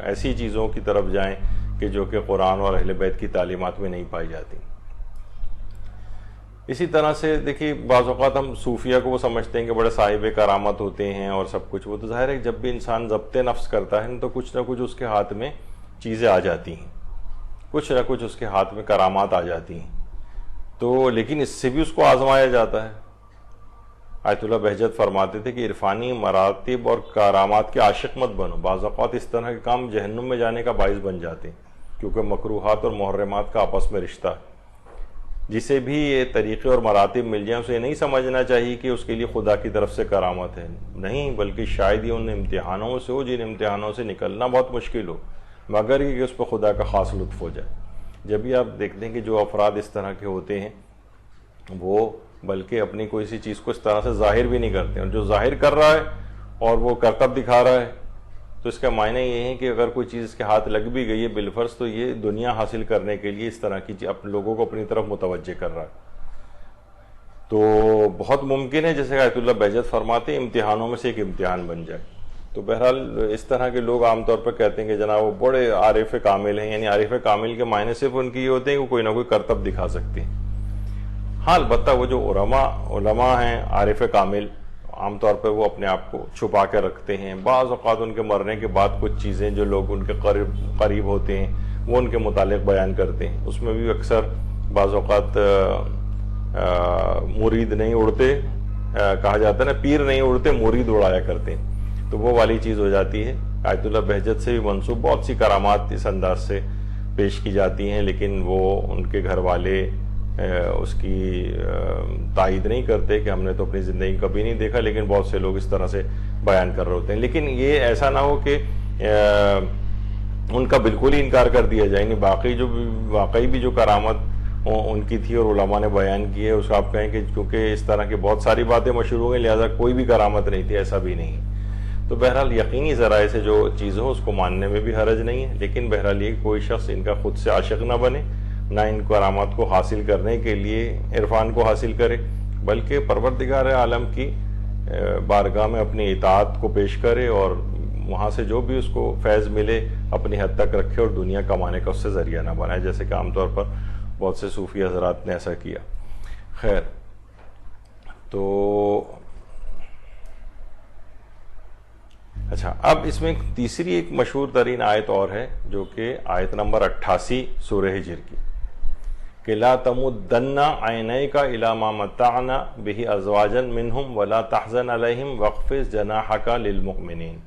ایسی چیزوں کی طرف جائیں کہ جو کہ قرآن اور اہل بیت کی تعلیمات میں نہیں پائی جاتی۔ اسی طرح سے دیکھیے بعض اوقات ہم صوفیہ کو وہ سمجھتے ہیں کہ بڑے صاحب کرامت ہوتے ہیں اور سب کچھ، وہ تو ظاہر ہے جب بھی انسان ضبط نفس کرتا ہے تو کچھ نہ کچھ اس کے ہاتھ میں چیزیں آ جاتی ہیں، کچھ نہ کچھ اس کے ہاتھ میں کرامات آ جاتی ہیں، تو لیکن اس سے بھی اس کو آزمایا جاتا ہے۔ آیت اللہ بہجت فرماتے تھے کہ عرفانی مراتب اور کرامات کے عاشق مت بنو، بعض اوقات اس طرح کے کام جہنم میں جانے کا باعث بن جاتے ہیں، کیونکہ مکروہات اور محرمات کا آپس میں رشتہ ہے۔ جسے بھی یہ طریقے اور مراتب مل جائیں اسے نہیں سمجھنا چاہیے کہ اس کے لیے خدا کی طرف سے کرامت ہے، نہیں، بلکہ شاید یہ ان امتحانوں سے ہو جن امتحانوں سے نکلنا بہت مشکل ہو، مگر یہ کہ اس پہ خدا کا خاص لطف ہو جائے۔ جب بھی آپ دیکھتے ہیں کہ جو افراد اس طرح کے ہوتے ہیں وہ بلکہ اپنی کوئی سی چیز کو اس طرح سے ظاہر بھی نہیں کرتے، اور جو ظاہر کر رہا ہے اور وہ کرتب دکھا رہا ہے تو اس کا معنی یہ ہے کہ اگر کوئی چیز اس کے ہاتھ لگ بھی گئی ہے بالفرض تو یہ دنیا حاصل کرنے کے لیے اس طرح کی لوگوں کو اپنی طرف متوجہ کر رہا ہے۔ تو بہت ممکن ہے جیسے آیت اللہ بہجت فرماتے ہیں امتحانوں میں سے ایک امتحان بن جائے۔ تو بہرحال اس طرح کے لوگ عام طور پر کہتے ہیں کہ جناب وہ بڑے عارف کامل ہیں، یعنی عارف کامل کے معنی صرف ان کی یہ ہوتے ہیں کہ کوئی نہ کوئی کرتب دکھا سکتے ہیں۔ ہاں البتہ وہ جو علماء ہیں عارف کامل، عام طور پہ وہ اپنے آپ کو چھپا کے رکھتے ہیں، بعض اوقات ان کے مرنے کے بعد کچھ چیزیں جو لوگ ان کے قریب ہوتے ہیں وہ ان کے متعلق بیان کرتے ہیں، اس میں بھی اکثر بعض اوقات مرید نہیں اڑتے، کہا جاتا ہے نا پیر نہیں اڑتے مرید اڑایا کرتے ہیں، تو وہ والی چیز ہو جاتی ہے۔ آیت اللہ بہجت سے بھی منسوب بہت سی کرامات اس انداز سے پیش کی جاتی ہیں، لیکن وہ ان کے گھر والے اس کی تائید نہیں کرتے کہ ہم نے تو اپنی زندگی کبھی نہیں دیکھا، لیکن بہت سے لوگ اس طرح سے بیان کر رہے ہوتے ہیں۔ لیکن یہ ایسا نہ ہو کہ ان کا بالکل ہی انکار کر دیا جائے، یعنی واقعی بھی جو کرامت ان کی تھی اور علماء نے بیان کی ہے اس کو آپ کہیں کہ کیونکہ اس طرح کی بہت ساری باتیں مشہور ہو گئی لہذا کوئی بھی کرامت نہیں تھی، ایسا بھی نہیں۔ تو بہرحال یقینی ذرائع سے جو چیز ہو اس کو ماننے میں بھی حرج نہیں ہے، لیکن بہرحال یہ کوئی شخص ان کا خود سے عاشق نہ بنے، نہ ان کرامات کو حاصل کرنے کے لیے عرفان کو حاصل کرے، بلکہ پروردگار عالم کی بارگاہ میں اپنی اطاعت کو پیش کرے اور وہاں سے جو بھی اس کو فیض ملے اپنی حد تک رکھے اور دنیا کمانے کا اس سے ذریعہ نہ بنائے، جیسے کہ عام طور پر بہت سے صوفی حضرات نے ایسا کیا۔ خیر، تو اچھا، اب اس میں تیسری ایک مشہور ترین آیت اور ہے جو کہ آیت نمبر 88 سورہ ہجر کی، کہ لا تمدن عینیک الی ما متعنا بہ ازواجا منہم ولا تحزن علیہم واخفض جناحک للمؤمنین۔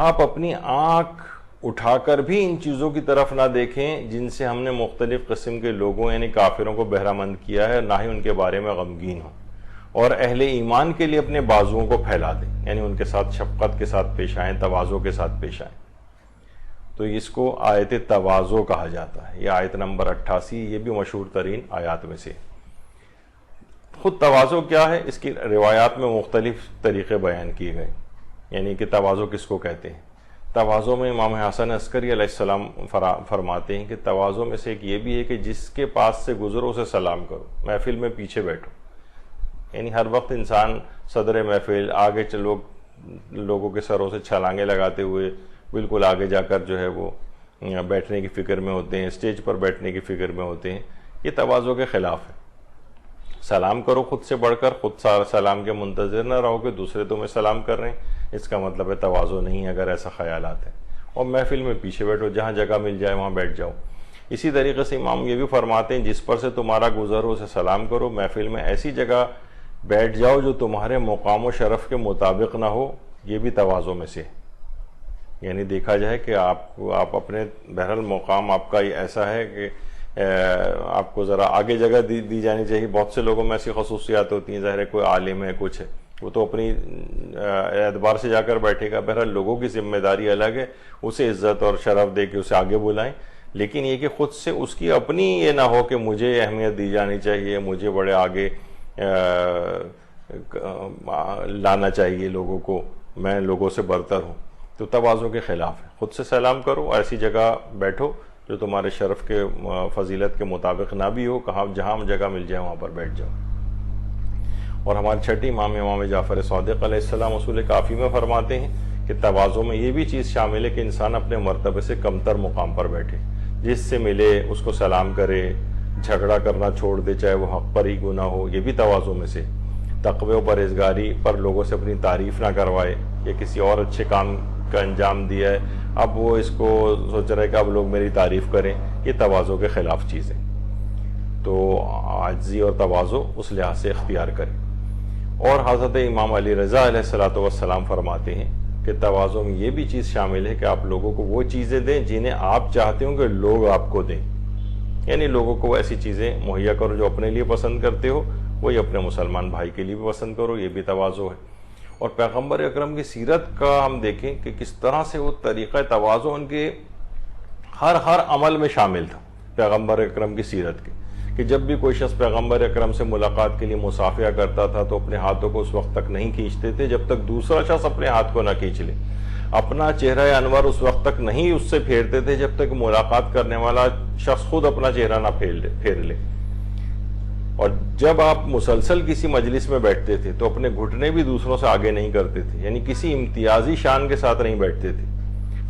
آپ اپنی آنکھ اٹھا کر بھی ان چیزوں کی طرف نہ دیکھیں جن سے ہم نے مختلف قسم کے لوگوں یعنی کافروں کو بہرہ مند کیا ہے، نہ ہی ان کے بارے میں غمگین ہوں، اور اہل ایمان کے لیے اپنے بازوؤں کو پھیلا دیں، یعنی ان کے ساتھ شفقت کے ساتھ پیش آئیں، تواضع کے ساتھ پیش آئیں۔ تو اس کو آیت تواضع کہا جاتا ہے۔ یہ آیت نمبر 88 یہ بھی مشہور ترین آیات میں سے۔ خود تواضع کیا ہے، اس کی روایات میں مختلف طریقے بیان کیے گئے، یعنی کہ تواضع کس کو کہتے ہیں۔ تواضع میں امام حسن عسکری علیہ السلام فرماتے ہیں کہ تواضع میں سے ایک یہ بھی ہے کہ جس کے پاس سے گزرو اسے سلام کرو، محفل میں پیچھے بیٹھو، یعنی ہر وقت انسان صدر محفل آگے لوگوں کے سروں سے چھلانگیں لگاتے ہوئے بالکل آگے جا کر جو ہے وہ بیٹھنے کی فکر میں ہوتے ہیں، اسٹیج پر بیٹھنے کی فکر میں ہوتے ہیں۔ یہ تواضع کے خلاف ہے۔ سلام کرو خود سے بڑھ کر، خود سلام کے منتظر نہ رہو کہ دوسرے تمہیں سلام کر رہے ہیں، اس کا مطلب ہے تواضع نہیں ہے اگر ایسا خیالات ہے۔ اور محفل میں پیچھے بیٹھو، جہاں جگہ مل جائے وہاں بیٹھ جاؤ۔ اسی طریقے سے امام یہ بھی فرماتے ہیں جس پر سے تمہارا گزر ہو اسے سلام کرو، محفل میں ایسی جگہ بیٹھ جاؤ جو تمہارے مقام و شرف کے مطابق نہ ہو، یہ بھی تواضع میں سے ہے۔ یعنی دیکھا جائے کہ آپ اپنے بہرحال مقام آپ کا ایسا ہے کہ آپ کو ذرا آگے جگہ دی جانی چاہیے۔ بہت سے لوگوں میں ایسی خصوصیات ہوتی ہیں، ظاہر ہے کوئی عالم ہے، کچھ ہے، وہ تو اپنی اعتبار سے جا کر بیٹھے گا، بہرحال لوگوں کی ذمہ داری الگ ہے، اسے عزت اور شرف دے کے اسے آگے بلائیں، لیکن یہ کہ خود سے اس کی اپنی یہ نہ ہو کہ مجھے اہمیت دی جانی چاہیے، مجھے بڑے آگے لانا چاہیے لوگوں کو، میں لوگوں سے برتر ہوں، تو تواضع کے خلاف ہے۔ خود سے سلام کرو، ایسی جگہ بیٹھو جو تمہارے شرف کے فضیلت کے مطابق نہ بھی ہو، جہاں جگہ مل جائے وہاں پر بیٹھ جاؤ۔ اور ہمارے چھٹی امام جعفر صادق علیہ السلام اصول کافی میں فرماتے ہیں کہ تواضع میں یہ بھی چیز شامل ہے کہ انسان اپنے مرتبے سے کمتر مقام پر بیٹھے، جس سے ملے اس کو سلام کرے، جھگڑا کرنا چھوڑ دے چاہے وہ حق پر ہی گناہ ہو، یہ بھی تواضع میں سے۔ تقوی و پرہیزگاری پر لوگوں سے اپنی تعریف نہ کروائے، یا کسی اور اچھے کام کا انجام دیا ہے اب وہ اس کو سوچ رہا ہے کہ اب لوگ میری تعریف کریں، یہ تواضع کے خلاف چیز ہے۔ تو عاجزی اور تواضع اس لحاظ سے اختیار کریں۔ اور حضرت امام علی رضا علیہ السلام فرماتے ہیں کہ تواضع میں یہ بھی چیز شامل ہے کہ آپ لوگوں کو وہ چیزیں دیں جنہیں آپ چاہتے ہوں کہ لوگ آپ کو دیں، یعنی لوگوں کو ایسی چیزیں مہیا کرو جو اپنے لیے پسند کرتے ہو، وہی اپنے مسلمان بھائی کے لیے بھی پسند کرو، یہ بھی تواضع ہے۔ اور پیغمبر اکرم کی سیرت کا ہم دیکھیں کہ کس طرح سے وہ طریقہ تواضع ان کے ہر عمل میں شامل تھا، پیغمبر اکرم کی سیرت کے، کہ جب بھی کوئی شخص پیغمبر اکرم سے ملاقات کے لیے مصافحہ کرتا تھا تو اپنے ہاتھوں کو اس وقت تک نہیں کھینچتے تھے جب تک دوسرا شخص اپنے ہاتھ کو نہ کھینچ لے، اپنا چہرہ انور اس وقت تک نہیں اس سے پھیرتے تھے جب تک ملاقات کرنے والا شخص خود اپنا چہرہ نہ پھیر لے۔ اور جب آپ مسلسل کسی مجلس میں بیٹھتے تھے تو اپنے گھٹنے بھی دوسروں سے آگے نہیں کرتے تھے، یعنی کسی امتیازی شان کے ساتھ نہیں بیٹھتے تھے،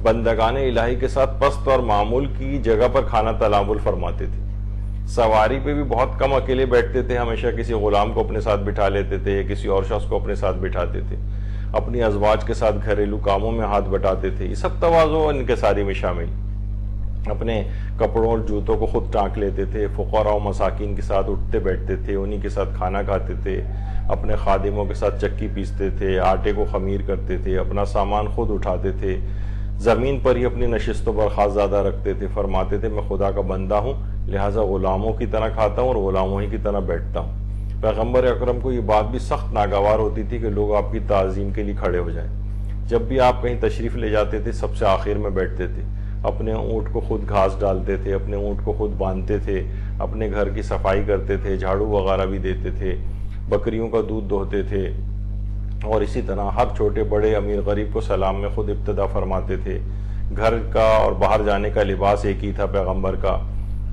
بندگان الہی کے ساتھ پست اور معمول کی جگہ پر کھانا تناول فرماتے تھے۔ سواری پہ بھی بہت کم اکیلے بیٹھتے تھے، ہمیشہ کسی غلام کو اپنے ساتھ بٹھا لیتے تھے، کسی اور شخص کو اپنے ساتھ بٹھاتے تھے، اپنی ازواج کے ساتھ گھریلو کاموں میں ہاتھ بٹاتے تھے، یہ سب تواضع ان کے ساری میں شامل۔ اپنے کپڑوں اور جوتوں کو خود ٹانک لیتے تھے، فقراء و مساکین کے ساتھ اٹھتے بیٹھتے تھے، انہی کے ساتھ کھانا کھاتے تھے، اپنے خادموں کے ساتھ چکی پیستے تھے، آٹے کو خمیر کرتے تھے، اپنا سامان خود اٹھاتے تھے، زمین پر ہی اپنی نشست و برخاست زیادہ رکھتے تھے، فرماتے تھے میں خدا کا بندہ ہوں لہٰذا غلاموں کی طرح کھاتا ہوں اور غلاموں ہی کی طرح بیٹھتا ہوں۔ پیغمبر اکرم کو یہ بات بھی سخت ناگوار ہوتی تھی کہ لوگ آپ کی تعظیم کے لیے کھڑے ہو جائیں۔ جب بھی آپ کہیں تشریف لے جاتے تھے سب سے آخر میں بیٹھتے تھے، اپنے اونٹ کو خود گھاس ڈالتے تھے، اپنے اونٹ کو خود باندھتے تھے، اپنے گھر کی صفائی کرتے تھے، جھاڑو وغیرہ بھی دیتے تھے، بکریوں کا دودھ دوہتے تھے، اور اسی طرح ہر چھوٹے بڑے امیر غریب کو سلام میں خود ابتدا فرماتے تھے۔ گھر کا اور باہر جانے کا لباس ایک ہی تھا پیغمبر کا،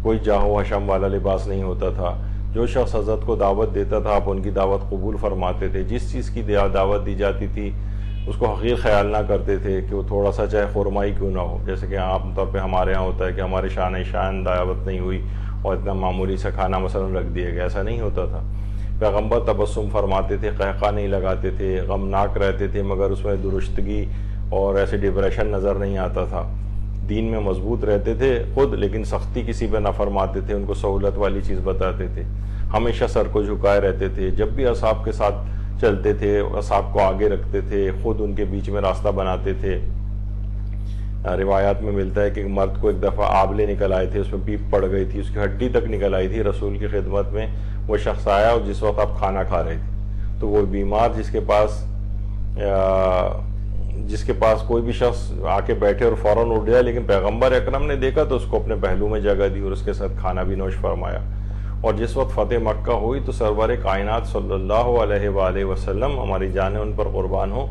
کوئی جاہو حشم والا لباس نہیں ہوتا تھا۔ جو شخص حضرت کو دعوت دیتا تھا آپ ان کی دعوت قبول فرماتے تھے، جس چیز کی دعوت دی جاتی تھی اس کو حقیر خیال نہ کرتے تھے کہ وہ تھوڑا سا چاہے خرما ہی کیوں نہ ہو، جیسے کہ عام طور پہ ہمارے ہاں ہوتا ہے کہ ہمارے شان دعوت نہیں ہوئی اور اتنا معمولی سا کھانا مثلا رکھ دیا گیا، ایسا نہیں ہوتا تھا۔ پیغمبر تبسم فرماتے تھے، قہقہ نہیں لگاتے تھے، غمناک رہتے تھے، مگر اس میں درستگی اور ایسے ڈپریشن نظر نہیں آتا تھا۔ دین میں مضبوط رہتے تھے خود، لیکن سختی کسی پہ نہ فرماتے تھے، ان کو سہولت والی چیز بتاتے تھے، ہمیشہ سر کو جھکائے رہتے تھے، جب بھی اصحاب کے ساتھ چلتے تھے اصحاب کو آگے رکھتے تھے، خود ان کے بیچ میں راستہ بناتے تھے۔ روایات میں ملتا ہے کہ ایک مرد کو ایک دفعہ آبلے نکل آئے تھے، اس میں پیپ پڑ گئی تھی، اس کی ہڈی تک نکل آئی تھی۔ رسول کی خدمت میں وہ شخص آیا اور جس وقت آپ کھانا کھا رہے تھے، تو وہ بیمار جس کے پاس کوئی بھی شخص آ کے بیٹھے اور فوراً اٹھ گیا، لیکن پیغمبر اکرم نے دیکھا تو اس کو اپنے پہلو میں جگہ دی اور اس کے ساتھ کھانا بھی نوش فرمایا۔ اور جس وقت فتح مکہ ہوئی تو سرور کائنات صلی اللہ علیہ وآلہ وسلم، ہماری جانیں ان پر قربان ہو،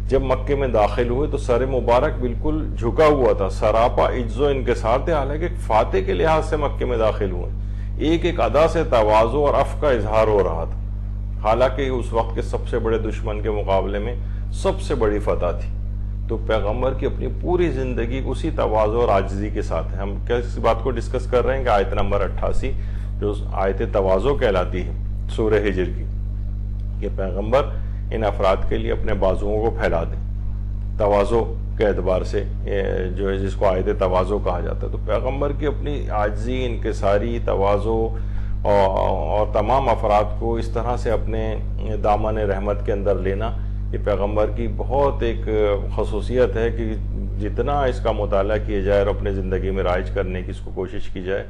جب مکے میں داخل ہوئے تو سر مبارک بالکل جھکا ہوا تھا، سراپا عجز و انکسار تھے، حالانکہ ایک فاتح کے لحاظ سے مکے میں داخل ہوئے، ایک ایک ادا سے تواضع اور عفو کا اظہار ہو رہا تھا، حالانکہ اس وقت کے سب سے بڑے دشمن کے مقابلے میں سب سے بڑی فتح تھی۔ تو پیغمبر کی اپنی پوری زندگی اسی تواضع اور عاجزی کے ساتھ ہے۔ ہم کس بات کو ڈسکس کر رہے ہیں کہ آیت نمبر 88 جو آیت تواضع کہلاتی ہے سورہ ہجر کی، کہ پیغمبر ان افراد کے لیے اپنے بازوؤں کو پھیلا دیں، تواضع کے اعتبار سے جو ہے جس کو آیت تواضع کہا جاتا ہے۔ تو پیغمبر کی اپنی عاجزی، انکساری، تواضع اور تمام افراد کو اس طرح سے اپنے دامن رحمت کے اندر لینا، یہ پیغمبر کی بہت ایک خصوصیت ہے کہ جتنا اس کا مطالعہ کیا جائے اور اپنے زندگی میں رائج کرنے کی اس کو کوشش کی جائے،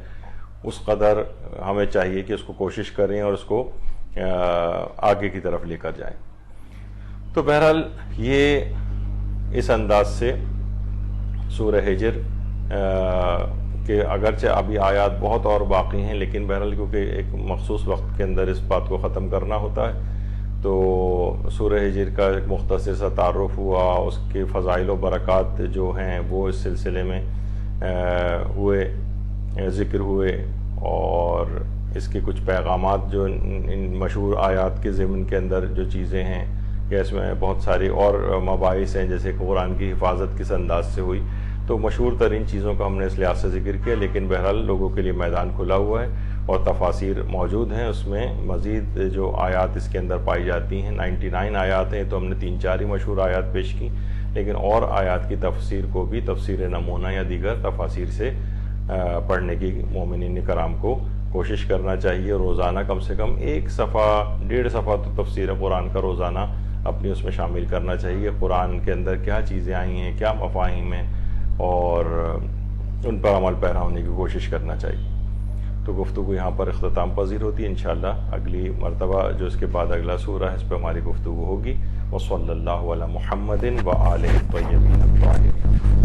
اس قدر ہمیں چاہیے کہ اس کو کوشش کریں اور اس کو آگے کی طرف لے کر جائیں۔ تو بہرحال یہ اس انداز سے سورہ ہجر کہ اگرچہ ابھی آیات بہت اور باقی ہیں، لیکن بہرحال کیونکہ ایک مخصوص وقت کے اندر اس بات کو ختم کرنا ہوتا ہے، تو سورہ ہجر کا ایک مختصر سا تعارف ہوا، اس کے فضائل و برکات جو ہیں وہ اس سلسلے میں ذکر ہوئے، اور اس کے کچھ پیغامات جو ان مشہور آیات کے ضمن کے اندر جو چیزیں ہیں، یا اس میں بہت ساری اور مباحث ہیں جیسے قرآن کی حفاظت کس انداز سے ہوئی، تو مشہور ترین چیزوں کا ہم نے اس لحاظ سے ذکر کیا، لیکن بہرحال لوگوں کے لیے میدان کھلا ہوا ہے اور تفاسیر موجود ہیں، اس میں مزید جو آیات اس کے اندر پائی جاتی ہیں 99 آیات ہیں، تو ہم نے 3-4 ہی مشہور آیات پیش کی، لیکن اور آیات کی تفسیر کو بھی تفسیر نمونہ یا دیگر تفاسیر سے پڑھنے کی مومنین کرام کو کوشش کرنا چاہیے۔ روزانہ کم سے کم 1 صفحہ 1.5 صفحہ تو تفسیر قرآن کا روزانہ اپنی اس میں شامل کرنا چاہیے، قرآن کے اندر کیا چیزیں آئی ہیں، کیا مفاہیم ہیں، اور ان پر عمل پیرا ہونے کی کوشش کرنا چاہیے۔ تو گفتگو یہاں پر اختتام پذیر ہوتی ہے، انشاءاللہ اگلی مرتبہ جو اس کے بعد اگلا سورہ ہے اس پہ ہماری گفتگو ہوگی۔ وصلی اللہ علی محمد وآلہ الطیبین الطاہرین۔